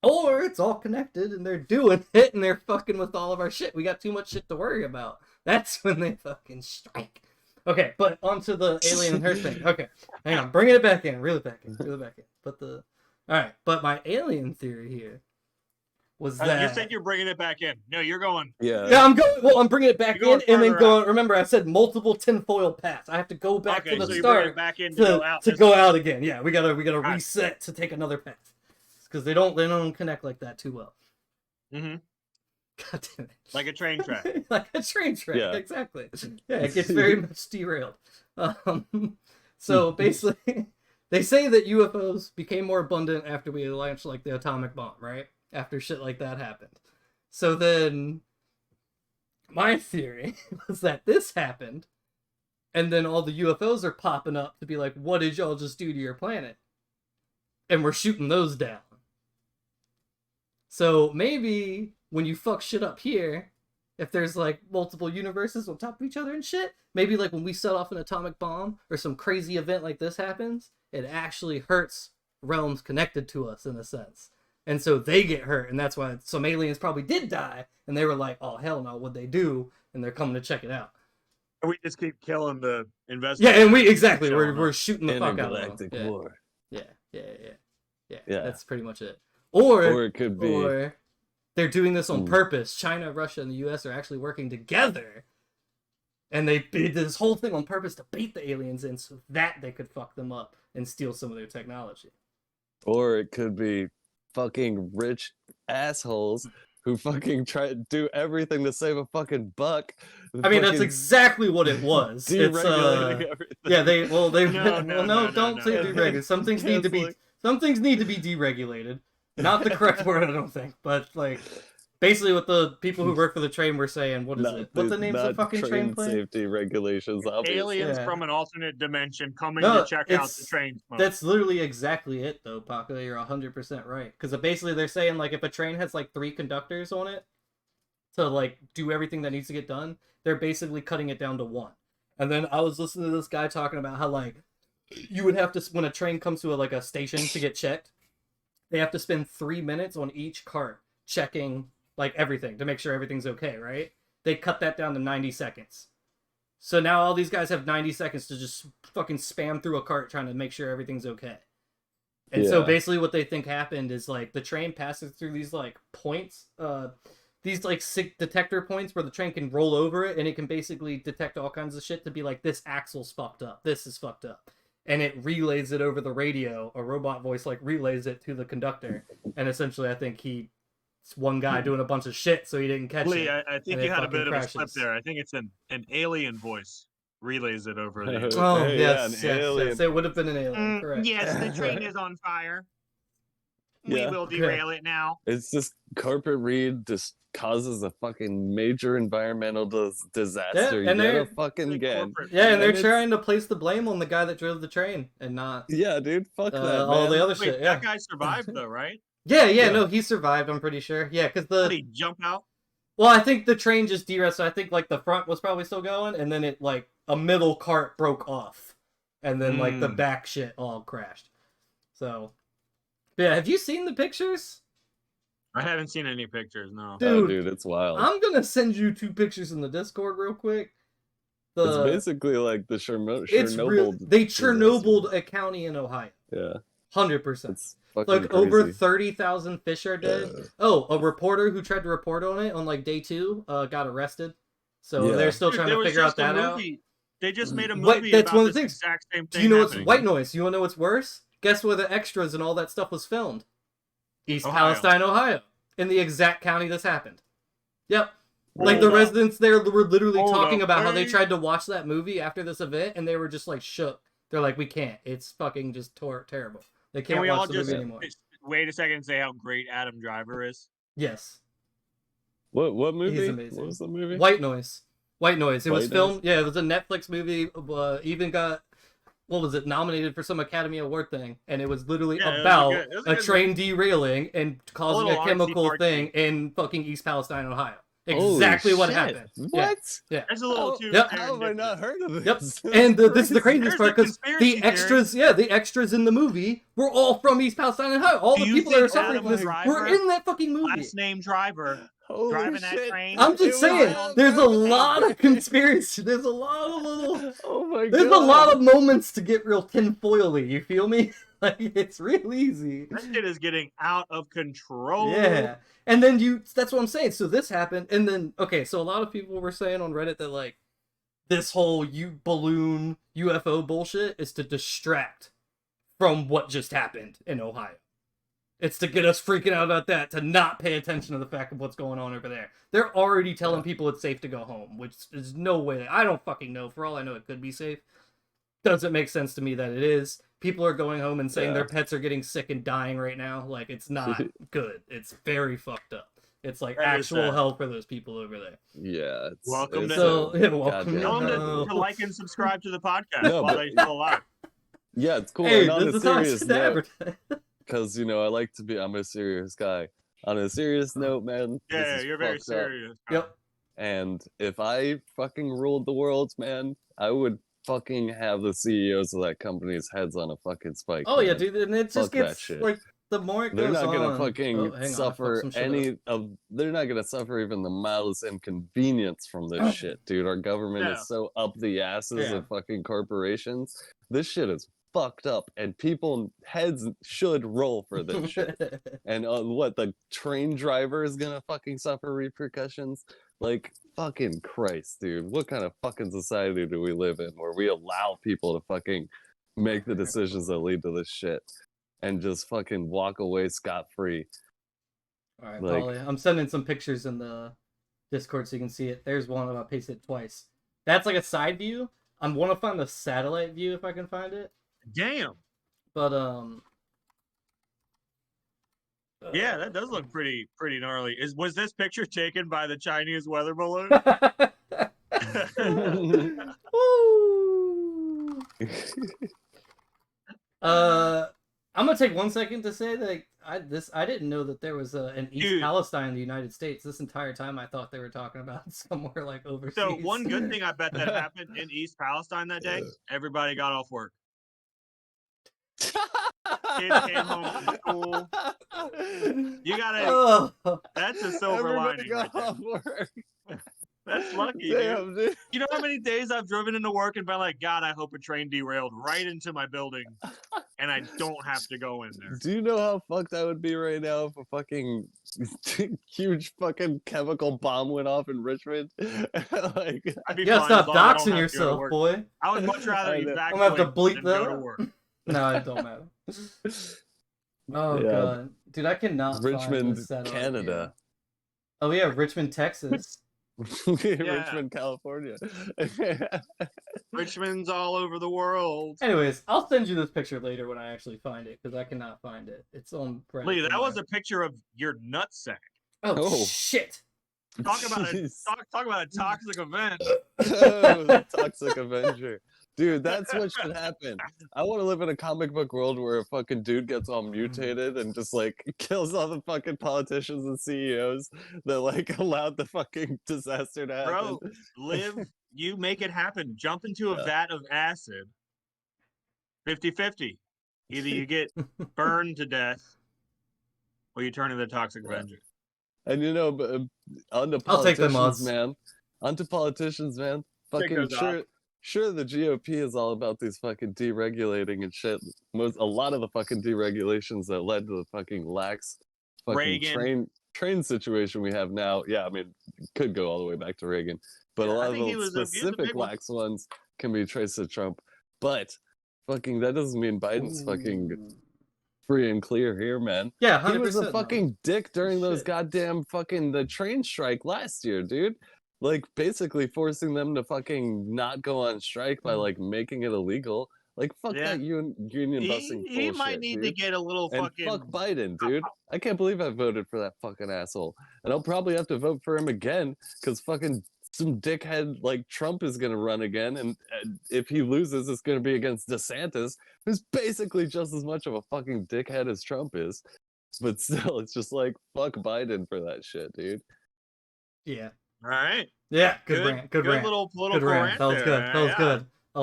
B: Or it's all connected and they're doing it and they're fucking with all of our shit. We got too much shit to worry about. That's when they fucking strike. Okay, but onto the alien and her thing. Okay, hang on, bringing it back in, reel it back in. Alright, but my alien theory here was that...
A: You said you're bringing it back in. No, you're going...
B: Yeah, I'm bringing it back in and then going...
A: out.
B: Remember, I said multiple tinfoil paths. I have to go back to the
A: so
B: start
A: it back in
B: to go out again. Yeah, we gotta reset to take another path. Because they don't connect like that too well.
A: Mm-hmm.
B: God damn it.
A: Like a train track.
B: Like a train track,
C: Yeah.
B: exactly. Yeah, it gets very much derailed. So basically, they say that UFOs became more abundant after we launched like the atomic bomb, right? After shit like that happened. So then, my theory was that this happened, and then all the UFOs are popping up to be like, what did y'all just do to your planet? And we're shooting those down. So maybe when you fuck shit up here, if there's like multiple universes on top of each other and shit, maybe like when we set off an atomic bomb or some crazy event like this happens, it actually hurts realms connected to us in a sense. And so they get hurt, and that's why some aliens probably did die, and they were like, oh hell no, what'd they do? And they're coming to check it out.
A: We just keep killing the investigators.
B: Yeah, and we're shooting the fuck out of them.
C: Intergalactic war.
B: Yeah.
C: Yeah.
B: That's pretty much it. Or
C: it could be...
B: Or they're doing this on purpose. China, Russia, and the U.S. are actually working together. And they did this whole thing on purpose to bait the aliens in so that they could fuck them up and steal some of their technology.
C: Or it could be fucking rich assholes who fucking try to do everything to save a fucking buck.
B: I mean, that's exactly what it was. It's
C: everything.
B: yeah, don't say
A: no.
B: deregulated. Some things need to be deregulated. Not the correct word, I don't think. But like, basically, what the people who work for the train were saying. What is it? What's the names of the fucking train plane?
C: Safety regulations. Obviously.
A: Aliens from an alternate dimension coming to check out the train.
B: That's literally exactly it, though, Paco. You're 100% right. Because basically, they're saying like if a train has like 3 conductors on it to like do everything that needs to get done, they're basically cutting it down to 1. And then I was listening to this guy talking about how like you would have to, when a train comes to a station to get checked, they have to spend 3 minutes on each cart checking like everything to make sure everything's okay, right? They cut that down to 90 seconds. So now all these guys have 90 seconds to just fucking spam through a cart trying to make sure everything's okay. And so basically what they think happened is like the train passes through these like points, these like sick detector points where the train can roll over it and it can basically detect all kinds of shit to be like, this axle's fucked up, this is fucked up. And it relays it over the radio. A robot voice like relays it to the conductor. And essentially, I think it's one guy doing a bunch of shit, so he didn't catch
A: Lee,
B: it.
A: I think you had a bit of a slip there. I think it's an alien voice relays it over the.
B: Oh
C: Hey,
B: yes.
C: alien.
B: It would have been an alien, correct?
A: Yes, the train is on fire. We will derail it now.
C: It's just Corporate Reed just causes a fucking major environmental disaster
B: Yeah, and
C: yet
B: they're-
C: fucking again.
B: Yeah, and they're
C: it's-
B: trying to place the blame on the guy that drove the train and not
C: Yeah, dude, fuck that, man.
B: all the other
A: Wait,
B: shit. Yeah.
A: that guy survived though, right?
B: Yeah, no, he survived, I'm pretty sure. Yeah, because
A: Did he jump out?
B: Well, I think the train just derailed, so I think like the front was probably still going, and then it like a middle cart broke off. And then like the back shit all crashed. So yeah, have you seen the pictures?
A: I haven't seen any pictures, no.
B: Dude,
C: It's wild.
B: I'm gonna send you 2 pictures in the Discord real quick.
C: It's basically like the Chernobyl.
B: They Chernobyl a county in Ohio.
C: Yeah.
B: 100%.
C: It's fucking
B: Like
C: crazy.
B: over 30,000 fish are dead. A reporter who tried to report on it on like day 2 got arrested. So they're still trying to figure out that out.
A: They just made a movie
B: that's
A: about
B: one of the
A: this
B: things.
A: exact same thing.
B: Do you know
A: happening.
B: what's white noise? You wanna know what's worse? Guess where the extras and all that stuff was filmed? East
A: Ohio.
B: Palestine, Ohio, in the exact county this happened. Yep. Like,
A: Hold
B: the
A: up.
B: residents there were literally
A: Hold
B: talking
A: up,
B: about how they
A: wait.
B: tried to watch that movie after this event, and they were just, like, shook. They're like, we can't. It's fucking just terrible. They
A: Can
B: can't
A: we all
B: watch the
A: just
B: movie anymore.
A: wait a second and say how great Adam Driver is?
B: Yes.
C: What movie?
B: He's amazing.
C: What was the movie?
B: White Noise. White Noise. It was
C: White
B: filmed.
C: Noise?
B: Yeah, it was a Netflix movie. Even got, what was it, nominated for some Academy Award thing, and it was literally
A: Yeah, it was
B: about
A: it was
B: a
A: good
B: train derailing and causing
A: little
B: a chemical
A: artsy-fartsy.
B: thing in fucking East Palestine, Ohio.
C: Holy
B: Exactly what
C: shit.
B: happened.
C: What?
B: Yeah.
A: That's a little
C: How,
A: too.
B: Yep.
C: how have I not heard of
B: Yep.
C: this?
B: And this is the craziest
A: There's
B: part,
A: the
B: because
A: conspiracy
B: the extras, the extras in the movie were all from East Palestine and Ohio. All
A: Do
B: the
A: you
B: people that are
A: think
B: suffering
A: Adam
B: from this
A: Driver,
B: were in that fucking movie.
A: Last name Driver.
C: Holy
A: driving that
C: shit.
A: train.
B: I'm
C: It
B: just
C: was
B: saying,
C: on
B: there's a
C: purpose.
B: lot of conspiracy. There's a lot of little.
C: Oh my god.
B: There's a lot of moments to get real tinfoily. You feel me? Like, it's real easy.
A: That shit is getting out of control.
B: Yeah. And then that's what I'm saying. So this happened, and then, okay, so a lot of people were saying on Reddit that, like, this whole balloon UFO bullshit is to distract from what just happened in Ohio. It's to get us freaking out about that, to not pay attention to the fact of what's going on over there. They're already telling people it's safe to go home, which is no way. I don't fucking know. For all I know, it could be safe. Doesn't make sense to me that it is. People are going home and saying their pets are getting sick and dying right now. Like, it's not good. It's very fucked up. It's like
A: That is
B: actual
A: sad.
B: hell for those people over there.
C: Yeah.
A: Welcome to-
B: So, yeah, welcome
C: goddamn
A: Tell them
B: No.
A: to like and subscribe to the podcast
C: No,
A: while
C: but-
A: they're still alive.
C: Yeah, it's cool.
B: Hey,
C: And on
B: this
C: a
B: is how I
C: serious
B: should
C: note,
B: advertise.
C: because I like to be. I'm a serious guy. On a serious note, man. this
A: Yeah,
C: is
A: you're very
C: fucked up.
A: serious.
B: Yep.
C: And if I fucking ruled the world, man, I would fucking have the CEOs of that company's heads on a fucking spike.
B: Oh, yeah,
C: man.
B: dude. And it just
C: Fuck that
B: gets,
C: shit.
B: like, the more it
C: They're
B: goes
C: not gonna
B: on...
C: fucking
B: Oh, hang on, I fucked
C: suffer
B: some shit up.
C: any of. They're not gonna suffer even the mildest inconvenience from this shit, dude. Our government
A: Yeah.
C: is so up the asses
B: Yeah.
C: of fucking corporations. This shit is fucked up, and people heads should roll for this shit. And what, the train driver is gonna fucking suffer repercussions? Like, fucking Christ, dude. What kind of fucking society do we live in where we allow people to fucking make the decisions that lead to this shit and just fucking walk away scot-free?
B: Alright,
C: Like-
B: Polly, I'm sending some pictures in the Discord so you can see it. There's one, I pasted it twice. That's like a side view. I want to find the satellite view if I can find it.
A: Damn.
B: But,
A: Yeah, that does look pretty gnarly. Was this picture taken by the Chinese weather balloon?
B: Woo! I'm gonna take 1 second to say that I didn't know that there was an East
A: Dude.
B: Palestine in the United States. This entire time I thought they were talking about somewhere like overseas.
A: So one good thing I bet that happened in East Palestine that day, everybody got off work. Kids came home from school. You gotta.
B: Oh.
A: That's a silver
C: Everybody
A: lining. Right
C: got
A: there.
C: off work.
A: That's lucky, dude.
C: Damn, dude.
A: You know how many days I've driven into work and been like, God, I hope a train derailed right into my building, and I don't have to go in there.
C: Do you know how fucked I would be right now if a fucking huge fucking chemical bomb went off in Richmond? Like,
A: I'd be
B: You gotta
A: fine as
B: stop
A: long as I don't
B: doxing
A: have to go to
B: yourself,
A: work.
B: boy.
A: I would much rather
C: I know.
A: evacuate
B: I'm gonna have to bleep
A: than
B: that
A: go to
B: out.
A: work.
B: No, it don't matter. Oh
C: Yeah.
B: god, dude, I cannot find
C: Richmond,
B: this satellite
C: Canada.
B: view. Oh yeah, Richmond, Texas.
C: Richmond, California.
A: Richmond's all over the world.
B: Anyways, I'll send you this picture later when I actually find it because I cannot find it. It's on. Reddit
A: Lee, that
B: somewhere.
A: was a picture of your nutsack.
B: Oh,
C: Oh.
B: shit!
A: Talk about a
C: Jeez.
A: talk about a toxic event.
C: Oh, Toxic Avenger. Dude, that's what should happen. I want to live in a comic book world where a fucking dude gets all mutated and just like kills all the fucking politicians and CEOs that like allowed the fucking disaster to happen.
A: Bro, live, you make it happen. Jump into a vat of acid. 50-50. Either you get burned to death or you turn into the Toxic
C: Yeah.
A: Avenger.
C: And but onto
B: I'll take the
C: politicians,
B: mods.
C: man. Onto politicians, man.
A: Take
C: Fucking
A: those off.
C: sure the GOP is all about these fucking deregulating and shit. A lot of the fucking deregulations that led to the fucking lax fucking
A: Reagan.
C: train situation we have now. Yeah, I mean, could go all the way back to Reagan, but
A: Yeah,
C: a
A: I
C: lot of
A: think he
C: the
A: was a
C: specific
A: big one.
C: lax ones can be traced to Trump. But fucking that doesn't mean Biden's fucking free and clear here, man.
B: Yeah, 100%.
C: He was a
B: no.
C: fucking dick during those
B: Shit.
C: goddamn fucking the train strike last year, dude. Like basically forcing them to fucking not go on strike by like making it illegal. Like fuck
A: Yeah.
C: that union busting
A: He
C: bullshit,
A: might need to
C: dude.
A: get a little
C: And
A: fucking.
C: fuck Biden, dude. I can't believe I voted for that fucking asshole. And I'll probably have to vote for him again because fucking some dickhead like Trump is gonna run again, and if he loses, it's gonna be against DeSantis, who's basically just as much of a fucking dickhead as Trump is. But still, it's just like fuck Biden for that shit, dude.
B: Yeah.
A: All right.
B: Yeah. Good rant. Good rant.
A: Little political
B: Good rant.
A: rant.
B: That was
A: there.
B: good. That was
A: Yeah.
B: good. I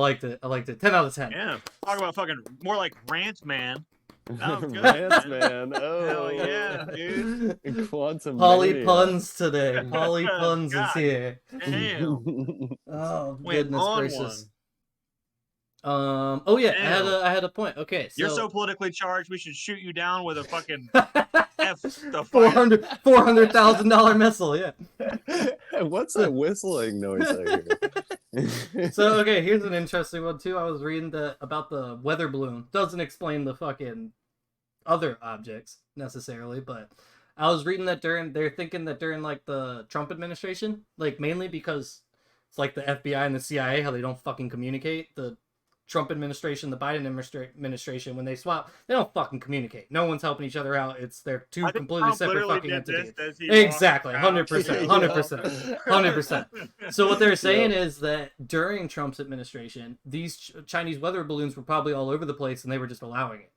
B: liked it. 10 out of 10.
A: Yeah. Talk about fucking more like rant, man. That was good,
C: Rants, man. Oh,
A: Hell yeah, dude.
C: Quantum
B: Polly
C: mania.
B: puns today. Polly puns is
A: God
B: here.
A: Damn.
B: Oh
A: Went
B: goodness
A: on
B: gracious. Oh yeah,
A: Damn.
B: I had a point. Okay, so
A: You're so politically charged. We should shoot you down with a fucking F the
B: $400,000 missile. Yeah.
C: What's that whistling noise I hear?
B: So okay, here's an interesting one too. I was reading about the weather balloon. Doesn't explain the fucking other objects necessarily, but I was reading that they're thinking that during like the Trump administration, like mainly because it's like the FBI and the CIA, how they don't fucking communicate. The Trump administration, the Biden administration, when they swap, they don't fucking communicate. No one's helping each other out. They're two completely separate fucking entities. Exactly, 100%, 100%, 100%. So what they're saying is that during Trump's administration, these Chinese weather balloons were probably all over the place, and they were just allowing it.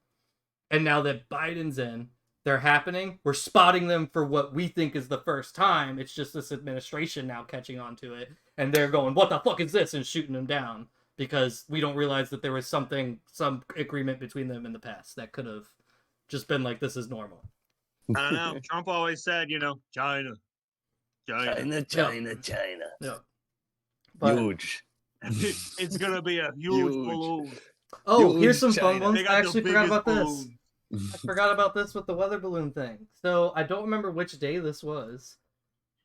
B: And now that Biden's in, they're happening. We're spotting them for what we think is the first time. It's just this administration now catching on to it, and they're going, "What the fuck is this?" and shooting them down. Because we don't realize that there was some agreement between them in the past that could have just been like, this is normal.
A: I don't know. Trump always said, China.
B: Yeah. But,
C: huge.
A: It's going to be a huge balloon.
B: Oh,
C: Huge
B: here's some fun
C: China.
B: ones.
A: They
B: I
A: got the
B: actually forgot about
A: biggest
B: this. I forgot about this with the weather balloon thing. So I don't remember which day this was.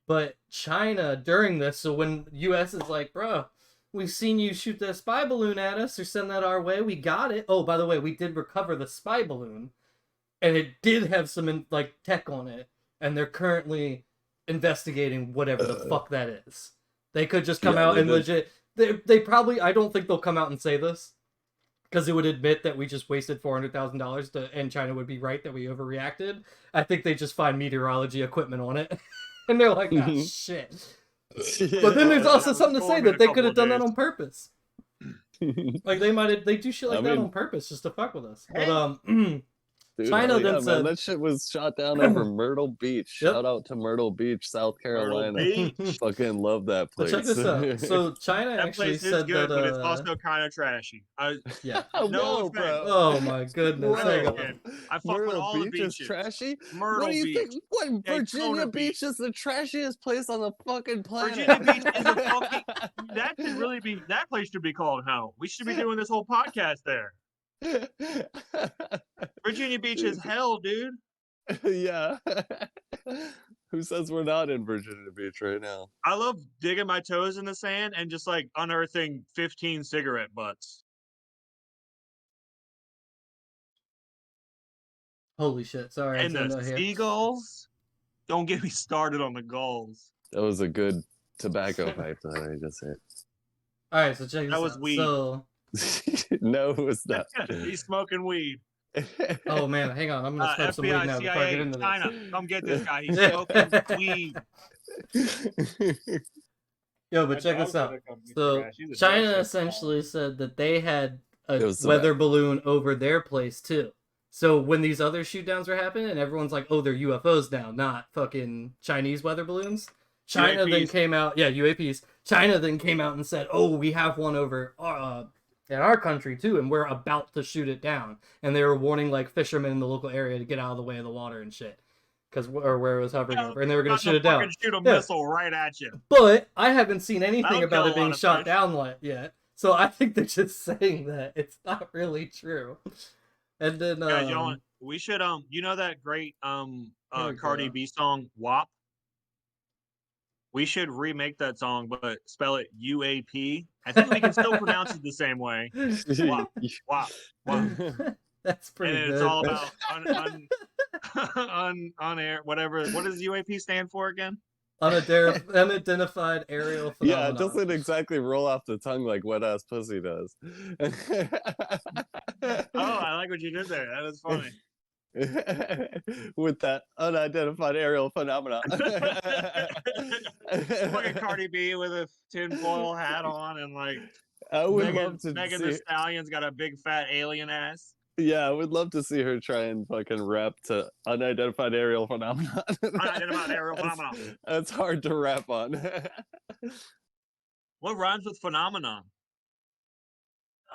B: But China, during this, so when U.S. is like, bruh, we've seen you shoot that spy balloon at us or send that our way. We got it. Oh, by the way, we did recover the spy balloon. And it did have some tech on it. And they're currently investigating whatever the fuck that is. They could just come out and legit... They probably... I don't think they'll come out and say this. Because it would admit that we just wasted $400,000 and China would be right that we overreacted. I think they just find meteorology equipment on it. And they're like, ah, shit. But then there's also something to say that they could have done that on purpose. Like they do shit like that on purpose just to fuck with us. But
C: Dude,
B: China then said
C: that shit was shot down over Myrtle Beach.
B: Yep.
C: Shout out to Myrtle Beach, South Carolina. Fucking love that place.
B: But check this out. So China
A: That
B: actually
A: place is
B: said
A: good,
B: that
A: but it's also kind of trashy.
B: yeah.
A: No,
C: bro.
B: Oh my goodness.
A: I fuck with
C: Myrtle
A: all
C: Beach
A: the beaches.
C: is trashy?
A: Myrtle
C: What do you
A: Beach.
C: think? What, Virginia
A: Daytona
C: Beach is the trashiest place on the fucking planet.
A: Virginia Beach is a fucking... That place should be called home. We should be doing this whole podcast there. Virginia Beach is hell, dude.
C: Yeah. Who says we're not in Virginia Beach right now?
A: I love digging my toes in the sand and just like unearthing 15 cigarette butts.
B: Holy shit. Sorry.
A: And the seagulls. Don't get me started on the gulls.
C: That was a good tobacco pipe that I just hit.
B: All right, so check this out.
A: That was weed.
B: So...
C: No, it was not.
A: He's smoking weed.
B: Oh man, hang on. I'm gonna smoke some weed
A: FBI,
B: now before I get
A: CIA,
B: into
A: China,
B: this.
A: come get this guy. He's smoking weed.
B: Yo, but check this out. So China essentially said that they had a weather balloon over their place too. So when these other shoot downs were happening, and everyone's like, "Oh, they're UFOs now, not fucking Chinese weather balloons." China then came out, UAPs. China then came out and said, "Oh, we have one over in our country too, and we're about to shoot it down." And they were warning like fishermen in the local area to get out of the way of the water and shit, or where it was hovering over, and they were going to shoot it down.
A: Shoot a missile right at you.
B: But I haven't seen anything about it being shot down yet, so I think they're just saying that it's not really true. And then
A: we should you know that great Cardi B song WAP? We should remake that song, but spell it UAP. I think we can still pronounce it the same way. Wow.
B: That's pretty
A: and
B: good.
A: it's all about on air, whatever. What does UAP stand for again?
B: Unidentified aerial
C: Yeah,
B: phenomena.
C: it doesn't exactly roll off the tongue like wet ass pussy does.
A: Oh, I like what you did there. That is funny.
C: With that unidentified aerial phenomena.
A: Fucking Cardi B with a tinfoil hat on, and like
C: I would love to
A: Megan
C: see.
A: Thee Stallion's got a big fat alien ass.
C: Yeah, I would love to see her try and fucking rap to unidentified aerial phenomena.
A: Unidentified aerial phenomena.
C: That's hard to rap on.
A: What rhymes with phenomenon?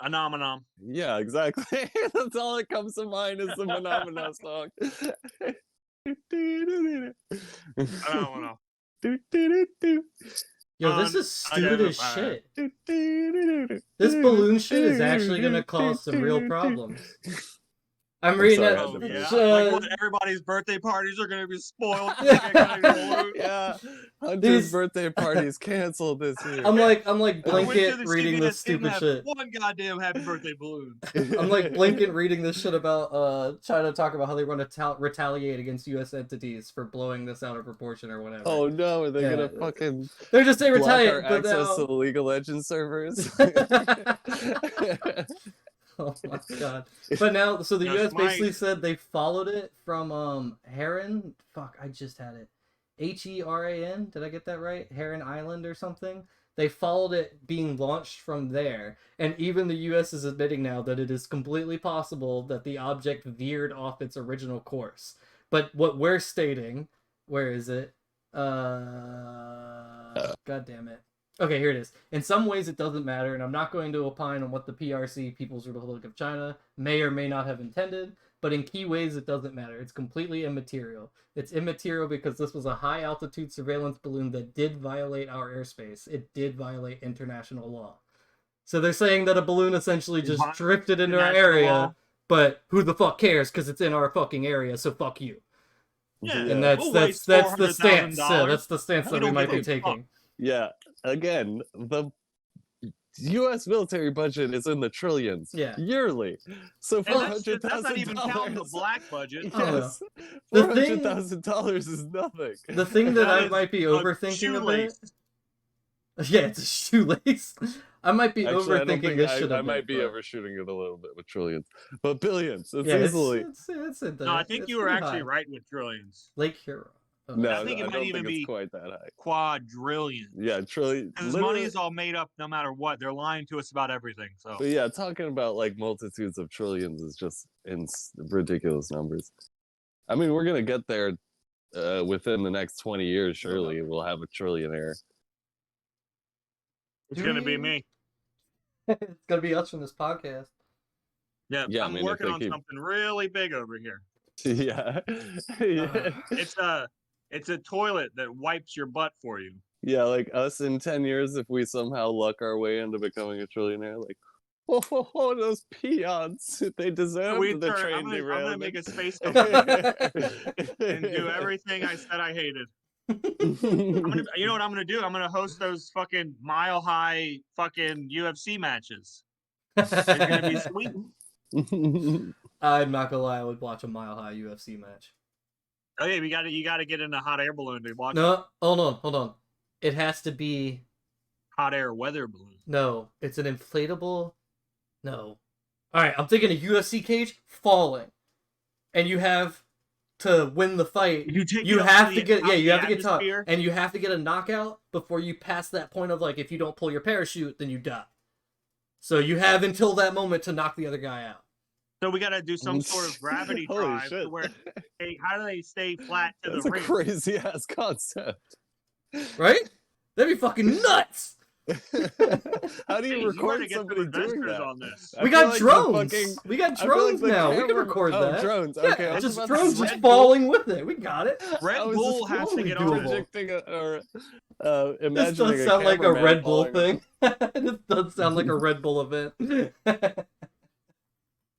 A: Anomenon.
C: Yeah, exactly. That's all that comes to mind is the Phenomena song.
A: Anomenon.
B: Yo, this is stupid as shit. This balloon shit is actually gonna cause some real problems. I'm reading
C: sorry,
B: that.
A: Oh, yeah. Like what, everybody's birthday parties are gonna be spoiled.
C: Yeah, Hunter's
B: These-
C: birthday party's canceled this year.
B: I'm like
A: I went to
B: Blanket
A: the
B: reading
A: CVS,
B: this
A: didn't
B: stupid
A: have
B: shit.
A: one goddamn happy birthday balloon.
B: I'm like Blanket reading this shit about China talking about how they want to retaliate against U.S. entities for blowing this out of proportion or whatever.
C: Oh no, are they
B: Yeah.
C: gonna fucking
B: They're just saying
C: block
B: retaliate,
C: our
B: but
C: access
B: now...
C: to the League of Legends servers?
B: Oh my god. But now, so the
A: Yes,
B: US basically
A: Mike.
B: said they followed it from Heron. Fuck, I just had it. Heran. Did I get that right? Heron Island or something? They followed it being launched from there. And even the US is admitting now that it is completely possible that the object veered off its original course. But what we're stating, where is it? God damn it. Okay, here it is. In some ways, it doesn't matter, and I'm not going to opine on what the PRC, People's Republic of China, may or may not have intended, but in key ways, it doesn't matter. It's completely immaterial. It's immaterial because this was a high-altitude surveillance balloon that did violate our airspace. It did violate international law. So they're saying that a balloon essentially just drifted into our area, but who the fuck cares because it's in our fucking area, so fuck you.
A: Yeah,
B: And that's the stance. Yeah, that's the stance that we might be taking.
C: Yeah, again, the U.S. military budget is in the trillions yearly. So $400,000.
A: That's not even counting the black budget.
C: Yes, $400,000 is nothing.
B: The thing that I might be overthinking a bit. Yeah, it's a shoelace. I might be overthinking this shit a bit.
C: I might be overshooting it a little bit with trillions, but billions. It's
B: yeah,
C: easily.
B: No,
A: I think you were actually right with trillions.
B: Lake Huron.
C: No,
A: I think it might even be
C: quite that high.
A: Quadrillion.
C: Yeah, trillion.
A: Because money is all made up no matter what. They're lying to us about everything. So.
C: But yeah, talking about like multitudes of trillions is just ridiculous numbers. I mean, we're gonna get there within the next 20 years. Surely we'll have a trillionaire.
A: It's gonna be me.
B: It's gonna be us from this podcast.
A: Yeah, I'm working on something really big over here.
C: Yeah.
A: It's a toilet that wipes your butt for you.
C: Yeah, like us in 10 years, if we somehow luck our way into becoming a trillionaire, like, oh, those peons, they deserve the train derailment.
A: I'm gonna make a space company and do everything I said I hated. You know what I'm gonna do? I'm gonna host those fucking mile-high fucking UFC matches. It's gonna be sweet.
B: I'm not gonna lie, I would watch a mile-high UFC match.
A: Oh yeah, you gotta get in a hot air balloon to watch.
B: No, hold on. It has to be
A: hot air weather balloon.
B: No, it's an inflatable. No. All right, I'm thinking a UFC cage falling, and you have to win the fight. You have to get top, and you have to get a knockout before you pass that point of like if you don't pull your parachute, then you die. So you have until that moment to knock the other guy out.
A: So we got to do some sort of gravity drive to where, how do they stay flat to the ring?
C: That's a crazy ass concept,
B: right? That'd be fucking nuts.
C: How do you record somebody doing that?
A: On this?
B: We got drones. We got drones now. We can record that.
C: Drones. Okay,
B: yeah, just drones just falling with it. We got it.
A: Red Bull has to get on
C: predicting or imagining.
B: This does sound like a Red Bull thing. This does sound like a Red Bull event.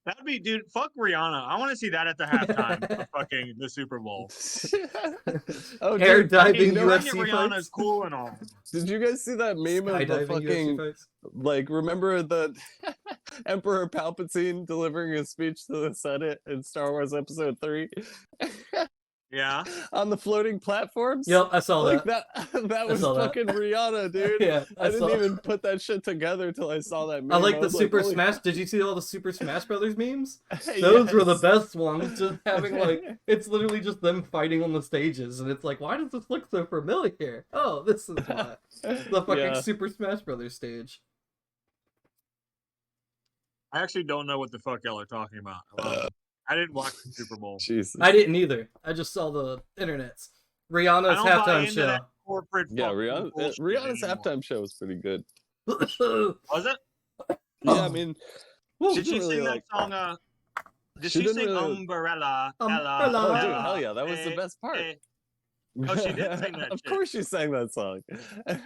A: That'd be, dude. Fuck Rihanna. I want to see that at the halftime of fucking the Super Bowl.
C: Oh,
B: Hair
C: dude,
B: diving
A: Hey,
B: UFC
A: Rihanna's
B: fights.
A: cool and all.
C: did you guys see that meme of the
B: Skydiving UFC
C: fucking
B: fights.
C: like? Remember the Emperor Palpatine delivering his speech to the Senate in Star Wars Episode 3?
A: Yeah.
C: On the floating platforms.
B: Yep, I saw
C: Like
B: that.
C: that was
B: saw that.
C: fucking Rihanna, dude.
B: Yeah,
C: I didn't
B: saw
C: even put that shit together till I saw that meme.
B: I like the
C: was
B: Super
C: holy
B: Smash.
C: fuck.
B: Did you see all the Super Smash Brothers memes? Those were the
C: Yes.
B: best ones. Just having like, it's literally just them fighting on the stages, and it's like, why does this look so familiar? Oh, this is why. The fucking
C: Yeah.
B: Super Smash Brothers stage.
A: I actually don't know what the fuck y'all are talking about. I didn't watch the Super Bowl.
C: Jesus.
B: I didn't either. I just saw the internets. Rihanna's
A: I don't buy
B: halftime
A: into
B: show.
A: that corporate
C: Yeah,
A: fucking bullshit
C: Rihanna's
A: anymore.
C: halftime show was pretty good.
A: Was it?
C: Yeah, I mean,
A: Did she
C: didn't really,
A: sing
C: like-
A: that song? Did
C: she
A: she
C: didn't
A: sing
C: really-
A: Umbrella?
B: Umbrella.
A: Ella,
C: oh, dude,
A: Ella,
C: hell yeah, that was the best part.
A: Oh, she did sing that
C: Of
A: shit.
C: course, she sang that song.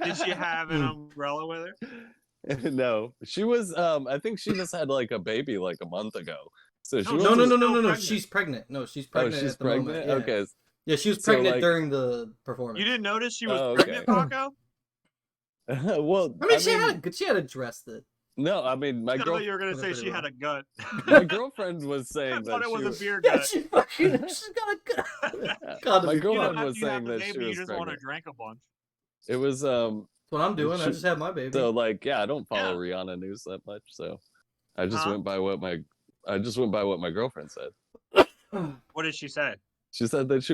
A: Did she have an umbrella with her?
C: No, she was. I think she just had like a baby like a month ago. So she
A: No,
C: was
B: No, no,
C: just-
B: no, no, no, no.
A: pregnant.
B: She's pregnant. No, she's
C: Oh,
B: pregnant
C: she's
B: at the
C: pregnant.
B: moment. Yeah.
C: Okay.
B: Yeah, she was
C: So,
B: pregnant
C: like-
B: during the performance.
A: You didn't notice she was
C: Oh,
A: pregnant,
C: okay.
A: Paco?
C: Well,
B: I mean, she had addressed it.
C: no. I mean, my
A: I thought
C: girl,
A: you were gonna say
B: Pretty
A: she
B: well.
A: had a gut.
C: my girlfriend was
A: I
C: saying
A: thought
C: that
A: it was
C: she
A: a
C: was,
A: beer
B: Yeah,
A: gut.
B: she fucking. She's got a. God,
C: My
B: you know,
C: girlfriend
A: after
C: was
A: you have
C: saying
A: the
C: that she
A: baby, you
C: was
A: just want to
C: pregnant.
A: drink a bunch.
C: It was
B: That's what I'm doing. I
C: She-
B: just had my baby.
C: so like yeah. I don't follow
A: Yeah.
C: Rihanna news that much, so I just
A: Huh?
C: went by what my girlfriend said.
A: What did she say?
C: She said that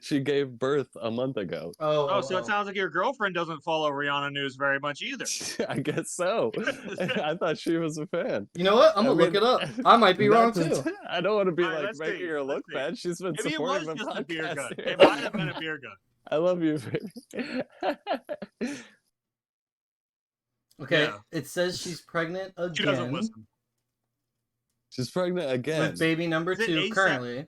C: she gave birth a month ago.
A: Oh, so it sounds like your girlfriend doesn't follow Rihanna news very much either.
C: I guess so. I thought she was a fan.
B: You know what? I'm
C: I
B: gonna look
C: mean,
B: it up. I might be wrong
C: Not
B: too.
C: to- I don't want to be
A: All right,
C: like
A: let's
C: making
A: see,
C: her
A: let's
C: look
A: see.
C: bad. She's been
A: Maybe it was
C: supporting the
A: just a beer
C: podcast.
A: gut.
C: here.
A: It might have been a beer gut.
C: I love you, baby.
B: Okay,
A: Yeah.
B: it says she's pregnant
A: She doesn't
B: again
A: listen.
C: She's pregnant again.
B: with baby number
A: Is it
B: 2
A: ASAP?
B: currently.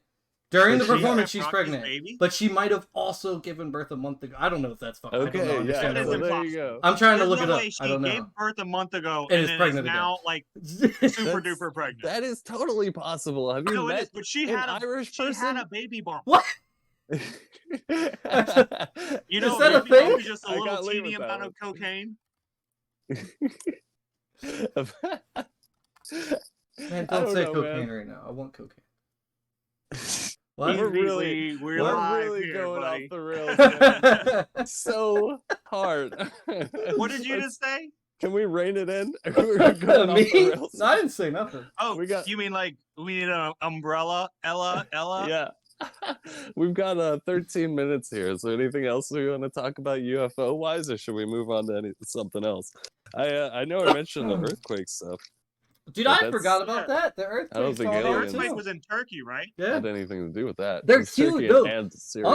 B: During the
C: Is she
B: performance, she's
A: Rock's
B: pregnant,
A: baby?
B: but she might have also given birth a month ago. I don't know if that's fucking. I
C: Okay,
B: don't know,
C: yeah.
B: understand
A: That
B: that
A: is
C: So
B: one.
C: there you
A: impossible.
C: go.
B: I'm trying to
A: There's
B: look
A: no
B: it up.
A: way she
B: I don't
A: gave
B: know.
A: birth a month ago
B: And
A: and
B: is
A: then
B: pregnant
A: is
B: again.
A: now like super
C: That's-
A: duper pregnant.
C: That is totally possible. Have you
A: No, it
C: met
A: is. But she
C: an
A: had a
C: Irish
A: she
C: person?
A: had a baby bump.
B: What?
A: You
B: Is
A: know,
B: that a
A: baby bump
B: thing?
A: is just a
C: I
A: little
C: gotta leave
A: teeny
C: with that
A: amount of cocaine.
B: Man,
C: I
B: don't
C: don't
B: say
C: know,
B: cocaine
C: man.
B: right now. I want cocaine. What?
C: We're really-
A: we're
C: We're
A: live
C: really
A: here,
C: going
A: buddy.
C: off the rails man. So hard.
A: What did you just say?
C: Can we rein it in? We're going off
B: Me?
C: the rails.
B: No, I didn't say nothing.
A: Oh,
C: We got-
A: you mean like we need an umbrella, Ella?
C: Yeah. We've got 13 minutes here. Is there anything else we want to talk about UFO wise, or should we move on to something else? I know I mentioned the earthquake stuff.
B: Dude,
C: But
B: I
C: that's-
B: forgot about that. The
C: I don't
B: earthquake's
C: think
B: going
A: The
B: on
C: aliens-
A: earthquake
B: too.
A: was in Turkey, right?
B: Yeah.
C: Had anything to do with that?
B: They're
C: It's Turkey
B: cute, no.
C: and Syria.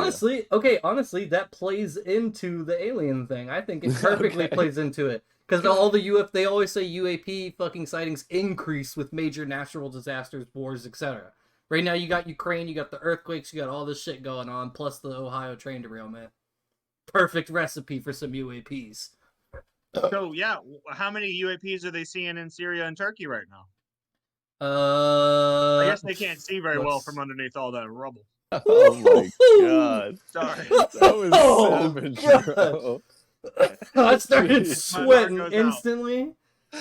B: Honestly, that plays into the alien thing. I think it perfectly
C: Okay.
B: plays into it. Because all the they always say UAP fucking sightings increase with major natural disasters, wars, etc. Right now you got Ukraine, you got the earthquakes, you got all this shit going on, plus the Ohio train derailment. Perfect recipe for some UAPs.
A: So yeah, how many UAPs are they seeing in Syria and Turkey right now? I guess they can't see very well
B: let's-
A: from underneath all that rubble.
C: Oh my god.
A: Sorry.
C: That was
B: Oh,
C: savage,
B: God.
C: bro.
B: I started
C: Jeez.
A: My heart
B: sweating
A: goes out.
B: instantly.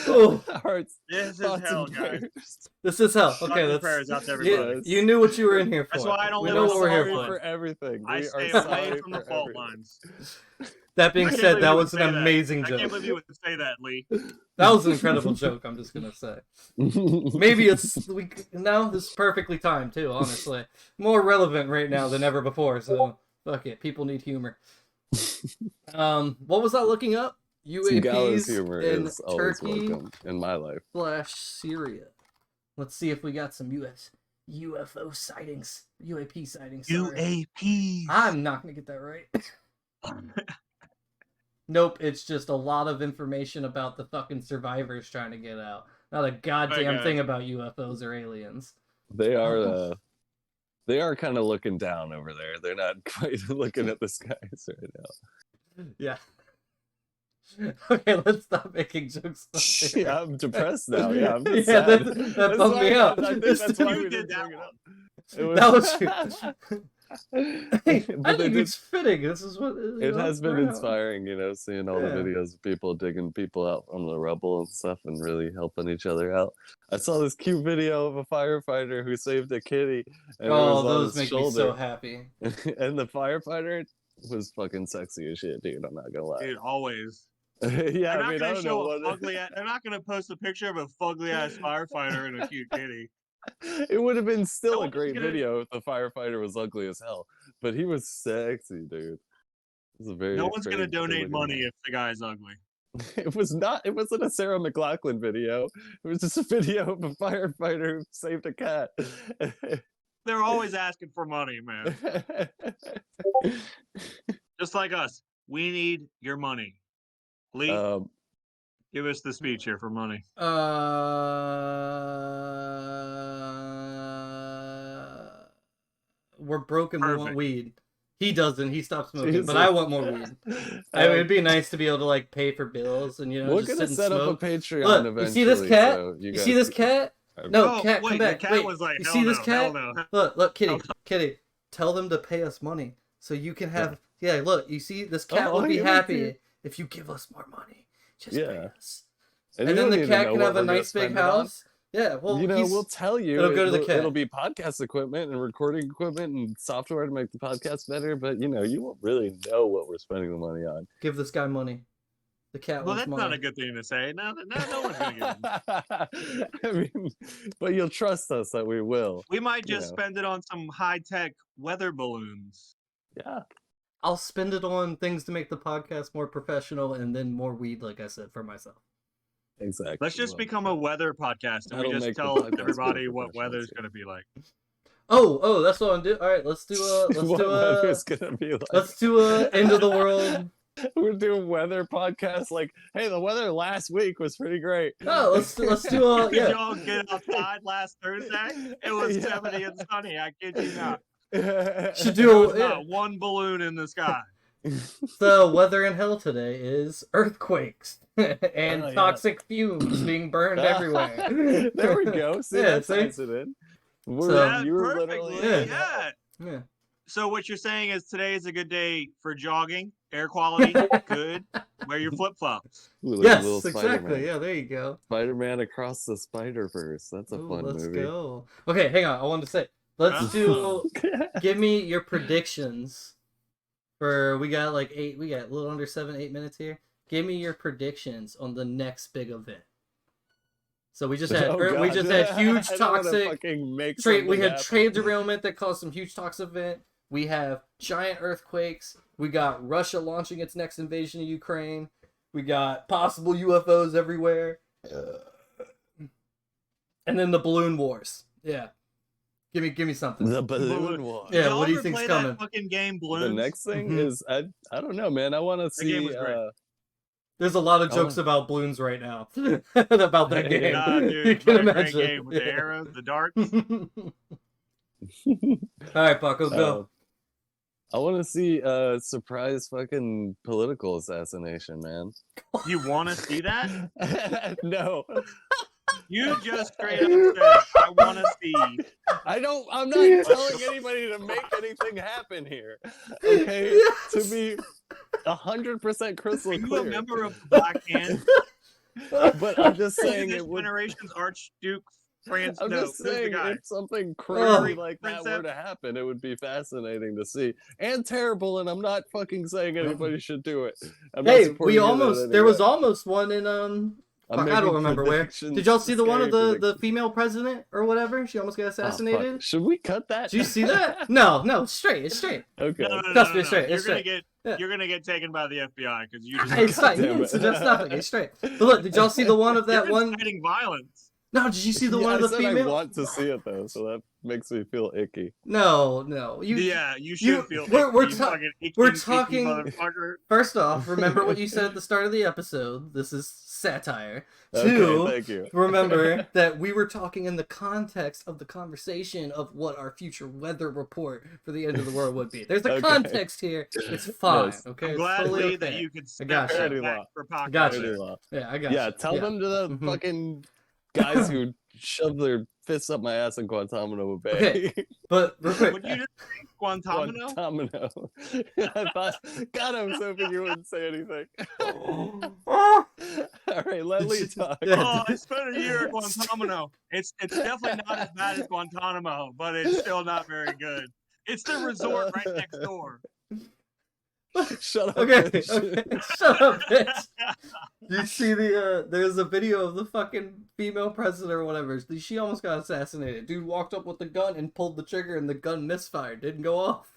B: Oh,
C: Hearts,
A: This is
C: thoughts,
A: hell,
C: and
A: guys.
C: prayers.
B: this is hell.
A: Thoughts
B: Okay,
A: and
B: let's.
A: prayers out to
B: You,
A: everybody.
B: you knew what you were in here for.
A: That's why I don't
B: We
A: live
B: know
A: on
B: what we're here
C: Sorry
A: Sorry
B: for.
C: for everything.
A: I
C: We
A: stay
C: are
A: away
C: sorry
A: from the
C: for
A: fault
C: everything.
A: lines.
B: That being
A: I can't
B: said,
A: believe
B: that
A: you
B: was
A: would
B: an
A: say that.
B: amazing
A: I can't
B: joke.
A: believe you would say that, Lee.
B: That was an incredible joke. I'm just gonna say. Maybe it's this is perfectly timed too. Honestly, more relevant right now than ever before. So fuck it. People need humor. What was I looking up?
C: Some gallows
B: UAPs
C: humor
B: in
C: is always
B: Turkey
C: welcome in my life.
B: / Syria. Let's see if we got some UFO sightings, UAP sightings. Sorry.
A: UAPs.
B: I'm not gonna get that right. Nope, it's just a lot of information about the fucking survivors trying to get out. Not a goddamn
A: Okay.
B: thing about UFOs or aliens.
C: They are kind of looking down over there. They're not quite looking at the skies right now.
B: Yeah. Okay, let's stop making jokes.
C: Yeah, I'm depressed now. Yeah, I'm just
B: Yeah,
C: sad.
B: that bummed me out.
C: I think that's why
A: You
C: we
A: did
C: didn't
A: that
C: bring it up.
A: one.
B: That was you. Hey, I
C: But they
B: think
C: did.
B: it's fitting. This is what
C: It has been
B: we're out.
C: inspiring, seeing all the
B: Yeah.
C: videos of people digging people out from the rubble and stuff and really helping each other out. I saw this cute video of a firefighter who saved a kitty and it was
B: Oh,
C: on
B: those
C: his
B: make
C: shoulder.
B: me so happy.
C: And the firefighter was fucking sexy as shit, dude. I'm not gonna lie.
A: Dude, always.
C: Yeah,
A: They're
C: I
A: not
C: mean, I
A: gonna
C: don't
A: show
C: know
A: a
C: what.
A: fugly. They're not gonna post a picture of a fugly ass firefighter and a cute kitty.
C: It would have been still
A: No
C: a
A: one's
C: great
A: gonna-
C: video if the firefighter was ugly as hell, but he was sexy, dude. It was a very.
A: No one's gonna
C: very
A: donate
C: good-looking
A: money
C: man.
A: if the guy's ugly.
C: It was not. It wasn't a Sarah McLachlan video. It was just a video of a firefighter who saved a cat.
A: They're always asking for money, man. Just like us. We need your money. Lee, give us the speech here for money.
B: We're broken. We want
A: Perfect.
B: weed. He doesn't. He stopped smoking,
C: Jesus.
B: but I want more weed. It'd be nice to be able to like pay for bills and
C: we're
B: just
C: gonna
B: sit and
C: set
B: smoke.
C: up a Patreon
B: Look,
C: eventually.
B: you see this cat?
C: So
B: You
C: guys
B: see this
C: can-
B: cat? No,
A: Oh,
B: cat,
A: wait,
B: come
A: the
B: back.
A: cat
B: Wait,
A: was like,
B: you
A: hell
B: see this
A: no,
B: cat?
A: hell no.
B: Look, kitty,
A: Hell no.
B: kitty. Tell them to pay us money so you can have. Yeah, look, you see, this cat
C: Oh,
B: will be
C: yeah, we
B: happy
C: do.
B: if you give us more money. Just
C: Yeah.
B: pay us.
C: And
B: And
C: you
B: then
C: don't
B: the
C: need to
B: cat
C: know
B: can
C: what
B: have a
C: we're gonna
B: nice big
C: spend it on.
B: house. Yeah, well,
C: We'll tell you.
B: it'll go to the cat.
C: It'll be podcast equipment and recording equipment and software to make the podcast better. But you won't really know what we're spending the money on.
B: Give this guy money. The cat
A: Well,
B: wants
A: that's
B: money.
A: not a good thing to say. No one's gonna give him.
C: I mean, but you'll trust us that we will.
A: We might
C: You
A: just
C: know.
A: spend it on some high-tech weather balloons.
C: Yeah.
B: I'll spend it on things to make the podcast more professional and then more weed, like I said, for myself.
C: Exactly.
A: Let's just become a weather podcast and we
C: That'll
A: just
C: make the
A: tell
C: podcast
A: everybody
C: more
A: what
C: professional,
A: weather's
C: too.
A: gonna be like.
B: Oh, that's what I'm doing. All right, let's do
C: what weather's
B: a
C: gonna be like.
B: let's do a end of the world.
C: We're doing weather podcasts. Like, hey, the weather last week was pretty great.
B: No, let's do a
A: Did
B: yeah.
A: y'all get outside last Thursday? It was
C: Yeah.
A: 70 and sunny. I kid you not.
B: Should
A: There
B: do
A: was not one balloon in the sky.
B: the weather in hell today is earthquakes and
C: Oh, yeah.
B: toxic fumes being burned everywhere.
C: There we go. See,
B: Yeah,
C: that
B: see?
C: ties it in.
B: So-
A: That's
C: You were
A: perfectly.
C: literally
A: Yeah.
B: Yeah.
A: So what you're saying is today is a good day for jogging, air quality, good. Wear your flip flops.
C: Ooh, like a
B: Yes,
C: little
B: exactly.
C: Spider-Man.
B: Yeah, there you go.
C: Spider-Man Across the Spider-Verse. That's a
B: Ooh,
C: fun
B: let's
C: movie.
B: go. Okay, hang on. I wanted to say, let's do. Give me your predictions. We got a little under 7-8 minutes here. Give me your predictions on the next big event. So we just had
C: Oh,
B: we
C: God.
B: just had huge
C: I don't wanna
B: toxic
C: fucking make
B: trade. We
C: something
B: had
C: happen.
B: trade derailment that caused some huge toxic event. We have giant earthquakes. We got Russia launching its next invasion of Ukraine. We got possible UFOs everywhere. And then the balloon wars. Yeah. Give me something.
C: The balloon war.
B: Yeah,
A: Y'all
B: what do you
A: ever
B: think's
A: play
B: coming?
A: That fucking game Balloons.
C: The next thing
B: Mhm.
C: is I don't know, man. I want to see.
A: game was great.
B: There's a lot of jokes about balloons right now. About that game.
A: Nah, dude,
B: You
A: it's
B: can
A: a great
B: imagine.
A: game with the arrows, the darts.
B: All right, Paco, go.
C: I want to see a surprise fucking political assassination, man.
A: You want to see that?
C: No,
A: You just straight up said, I want to see.
C: I don't. I'm not telling anybody to make anything happen here. Okay,
B: Yes.
C: to be 100% crystal
A: Are you a
C: clear.
A: member of the Black Hand?
C: But I'm just
A: Are you
C: saying
A: this
C: it would.
A: generation's Archduke Franz?
C: I'm
A: No,
C: just
A: who's the
C: saying,
A: guy?
C: if something crazy
B: Oh.
C: like that
A: Prince
C: were to happen, it would be fascinating to see and terrible. And I'm not fucking saying anybody should do it. I'm not
B: Hey,
C: supporting it in any
B: there was
C: way.
B: almost one in
C: I'm
B: fuck, I don't
C: making
B: remember where.
C: predictions,
B: Did y'all see the one of
C: scary
B: the
C: predictions.
B: female president or whatever? She almost got
C: Oh, fuck.
B: assassinated.
C: Should we cut that?
B: Did you see that? No, it's straight. It's straight.
C: Okay.
A: No,
B: Trust me, it's straight,
A: You're
B: it's
A: gonna
B: straight.
A: get
B: Yeah.
A: you're gonna get taken by the FBI because you just
B: It's
C: God
B: straight.
C: damn it.
B: So just nothing. It's straight. But look, did y'all see the one of that
A: you're
B: one?
A: inciting violence.
B: No, did you see the one
C: I
B: of the
C: said
B: female?
C: I want to see it though, so that makes me feel icky.
B: No. You
A: should feel
B: we're
A: icky, you fucking
B: we're
A: icky
B: talking.
A: motherfucker.
B: First off, remember what you said at the start of the episode. This is satire.
C: Okay,
B: Two,
C: thank you.
B: remember that we were talking in the context of the conversation of what our future weather report for the end of the world would be. There's a
C: Okay.
B: context here. It's fine.
C: Yes.
B: Okay,
A: I'm
B: it's
A: glad,
B: totally
A: Lee,
B: okay.
A: that you could
B: I got
A: step
C: you.
A: back for Paco.
B: Gotcha.
C: Dirty law.
B: Yeah, I got
C: Yeah,
B: you.
C: tell them to the
B: Mhm.
C: fucking guys who shove their fists up my ass in Guantanamo Bay.
B: Okay. But real quick,
A: Would you just say Guantanamo?
C: Guantanamo. I thought, God, I was hoping you wouldn't say anything.
B: Oh.
C: All right, let Lee talk.
A: Oh, I spent a year at Guantanamo. It's definitely not as bad as Guantanamo, but it's still not very good. It's the resort right next door.
C: Shut up.
B: Okay,
C: bitch.
B: okay, shut up, bitch. You see there's a video of the fucking female president or whatever. She almost got assassinated. Dude walked up with the gun and pulled the trigger, and the gun misfired. Didn't go off.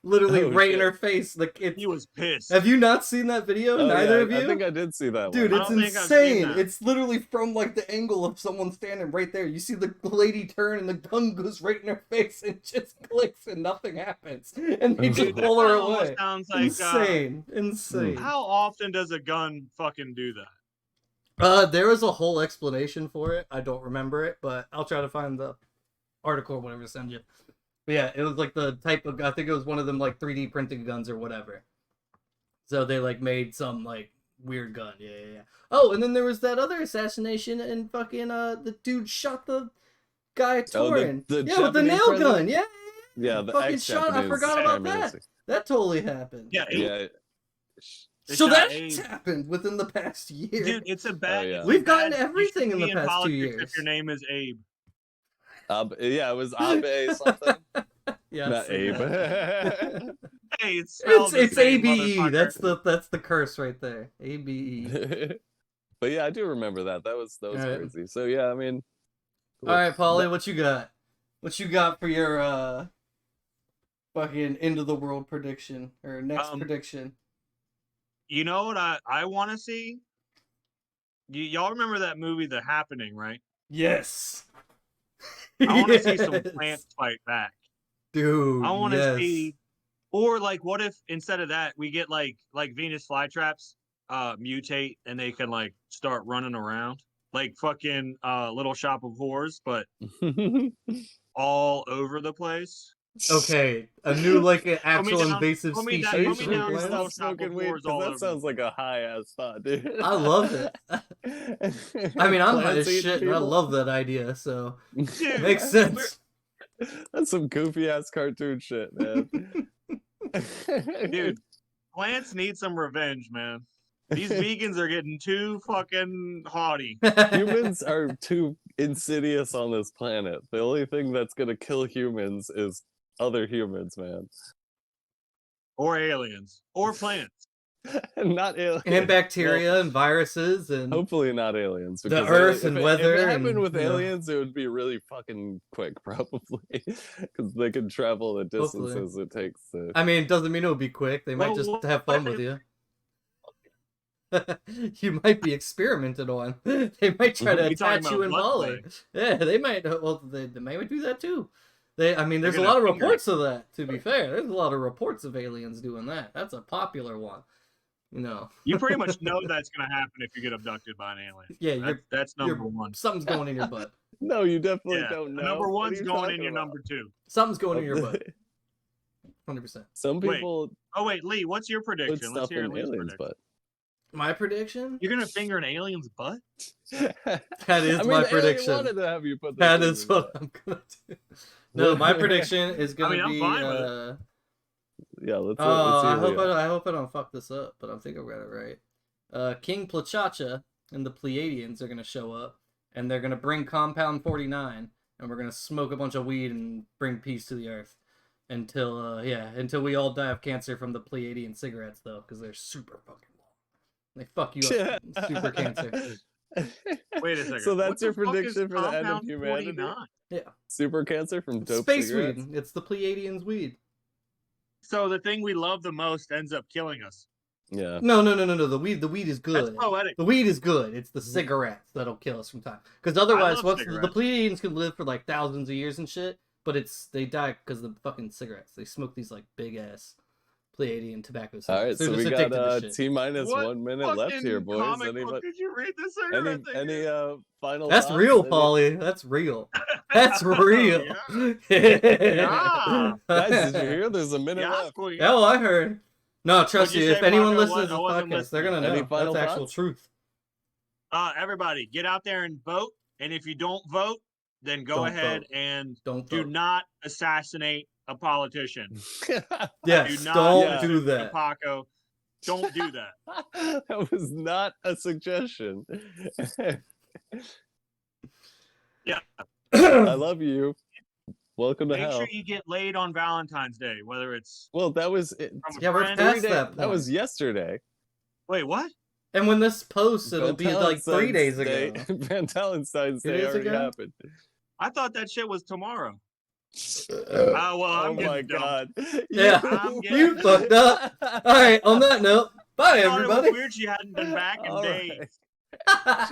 B: Literally
C: Oh,
B: right in
C: shit.
B: her face. Like
A: He was pissed.
B: Have you not seen that video?
C: Oh,
B: Neither
C: yeah,
B: of you.
C: I think I did see that
B: Dude,
C: one.
B: it's
A: I don't think I've seen
B: insane.
A: that.
B: It's literally from like the angle of someone standing right there. You see the lady turn and the gun goes right in her face and just clicks and nothing happens. And they just
A: Dude, that
B: pull her
A: almost
B: away.
A: sounds like
B: Insane.
A: how often does a gun fucking do that?
B: There was a whole explanation for it. I don't remember it, but I'll try to find the article or whatever to send you. But yeah, it was like the type of, I think it was one of them like 3D printing guns or whatever. So they like made some like weird gun. Yeah. Oh, and then there was that other assassination and fucking the dude shot the guy at Torin.
C: the
B: yeah, with the
C: Japanese
B: nail
C: president?
B: gun. Yeah.
C: Yeah, the
B: fucking shot. I
C: ex-Japanese
B: forgot about
C: Prime
B: that.
C: Minister.
B: That totally happened.
A: Yeah,
C: Yeah.
A: they
B: So
A: shot
B: that
A: Abe.
B: happened within the past year.
A: Dude, it's a bad.
C: Oh, yeah.
A: it's a
B: We've gotten
A: bad-
B: everything
A: you
B: in the
A: shouldn't be
B: past 2
A: politics
B: years.
A: If your name is Abe.
C: Yeah, it was Abe something.
B: Yeah,
C: Not Abe.
A: Hey, it's spelled the
B: It's
A: same,
B: ABE.
A: motherfucker.
B: That's the curse right there. ABE.
C: But yeah, I do remember that. That was
B: Alright.
C: crazy. So yeah, I mean.
B: All right, Paulie, what you got? What you got for your fucking end of the world prediction or next prediction?
A: You know what I want to see? Y'all remember that movie, The Happening, right?
B: Yes.
A: I want to see some plants fight back.
B: Dude.
A: I want to
B: yes.
A: see, or like, what if instead of that we get like Venus flytraps mutate and they can like start running around like fucking Little Shop of Horrors, but all over the place.
B: Okay, a new like an actual
A: down-
B: invasive
A: put me
B: species.
A: down-
C: Are you
A: put me
C: sure
A: down
C: you
A: to
B: plants?
A: Little
C: stop
A: Shop of
C: smoking weed?
A: Horrors all
C: Because
A: over
C: that sounds
A: the
C: like a high ass thought, dude.
B: I love it. I mean, I'm high as
C: Plants eating
B: shit, and I
C: people?
B: love that idea. So
A: Dude,
B: makes sense.
C: That's some goofy ass cartoon shit, man.
A: Dude, plants need some revenge, man. These vegans are getting too fucking haughty.
C: Humans are too insidious on this planet. The only thing that's gonna kill humans is other humans, man.
A: Or aliens. Or plants.
C: Not aliens.
B: And bacteria
C: Well,
B: and viruses and
C: hopefully not aliens.
B: The
C: because
B: Earth
C: if
B: and
C: it-
B: weather
C: If it happened
B: and,
C: with
B: you know.
C: aliens, it would be really fucking quick, probably, because they can travel the
B: Hopefully.
C: distances it takes to.
B: I mean, it doesn't mean it'll be quick. They might
A: Well,
B: just
A: what
B: have fun
A: if-
B: with you. You might be experimented on. They might try to
A: You talking
B: attach you
A: about
B: in
A: blood
B: Bali. Yeah, they might. Well, they might do that too. I mean, there's a
A: gonna
B: lot of
A: finger
B: reports of that. To be fair, there's a lot of reports of aliens doing that. That's a popular one. You know.
A: You pretty much know that's gonna happen if you get abducted by an alien.
B: Yeah,
A: That's
B: you're-
A: number one.
B: something's going in your butt.
C: No, you definitely
A: Yeah,
C: don't know.
A: number
C: What are
A: one's
C: you
A: going in
C: talking
A: your
C: about?
A: number two.
B: Something's going in your butt. 100%.
C: Some
A: Wait.
C: people
A: Oh wait, Lee, what's your
C: put
A: prediction? Let's
C: stuff
A: hear
C: in
A: Lee's
C: aliens'
A: prediction.
B: My prediction?
A: You're gonna finger an alien's butt?
C: butt.
B: That is
C: I mean,
B: my
C: the alien
B: prediction.
C: wanted to have you put
B: That
C: those
B: is
C: in your
B: what
C: butt.
B: I'm gonna do. No, my prediction is gonna
A: I'm
B: be.
A: fine with it.
C: Yeah, let's.
B: Oh,
C: let's
B: I
C: see
B: hope
C: Leo.
B: I hope I don't fuck this up, but I think I got it right. King Plachacha and the Pleiadians are gonna show up, and they're gonna bring Compound 49, and we're gonna smoke a bunch of weed and bring peace to the earth. Until we all die of cancer from the Pleiadian cigarettes, though, because they're super fucking long. They fuck you up, super cancer.
A: Wait a second.
C: So
A: What
C: that's your
A: the fuck is
C: prediction for the end of
A: Compound
C: humanity?
A: 49?
C: Super cancer from dope
B: Space
C: cigarettes?
B: weed. It's the Pleiadians' weed.
A: So the thing we love the most ends up killing us.
C: Yeah.
B: No. The weed is good.
A: That's poetic.
B: The weed is good. It's the cigarettes that'll kill us from time. Because otherwise,
A: love
B: once the
A: cigarettes.
B: Pleiadians can live for like thousands of years and shit, but they die because of the fucking cigarettes. They smoke these like big ass Pleiadian tobacco cigarettes.
C: All right,
B: They're
C: so
B: just
C: we
B: addicted
C: got
B: to shit.
C: T-minus
A: What
C: 1 minute left here,
A: fucking
C: boys.
A: comic book did you read this cigarette thing?
C: Any final
B: That's
C: thoughts?
B: real,
C: Any-
B: Paulie. That's real. That's
A: Oh,
B: real.
A: Yeah.
C: Guys, did you hear? There's a minute
A: Yeah,
C: left.
A: Queen.
B: Oh, I heard. No, trust
A: What'd you
B: me. If
A: say,
B: anyone
A: Paco?
B: listens to this
A: I wasn't
B: podcast, they're gonna
C: Any
B: know.
C: final
B: That's actual
C: thoughts?
B: truth.
A: Everybody, get out there and vote. And if you don't vote, then go
B: Don't
A: ahead
B: vote.
A: and
B: Don't
A: do
B: vote.
A: not assassinate a politician.
B: Yes,
A: Do not
B: don't
A: listen
B: do
A: to
B: that.
A: Paco. Don't do that.
C: That was not a suggestion.
A: Yeah.
C: I love you. Welcome to
A: Make
C: hell.
A: sure you get laid on Valentine's Day, whether it's
C: Well, that was it.
A: from a
B: Yeah, we're
A: friend.
B: past
C: 3
B: that
C: days. That
B: point.
C: was yesterday.
A: Wait, what?
B: And when this posts, it'll be like 3 days
C: Day-
B: ago.
C: Valentine's
B: 3
C: Day
B: days
C: already
B: ago?
C: happened.
A: I thought that shit was tomorrow.
B: Uh,
A: Oh, well,
C: Oh
A: I'm
C: my
A: getting dumped.
C: god.
B: Yeah,
A: I'm
B: you fucked up. All right, on that note, bye
A: I thought it was
B: everybody.
A: weird she hadn't been back in
C: All
A: days.
C: right.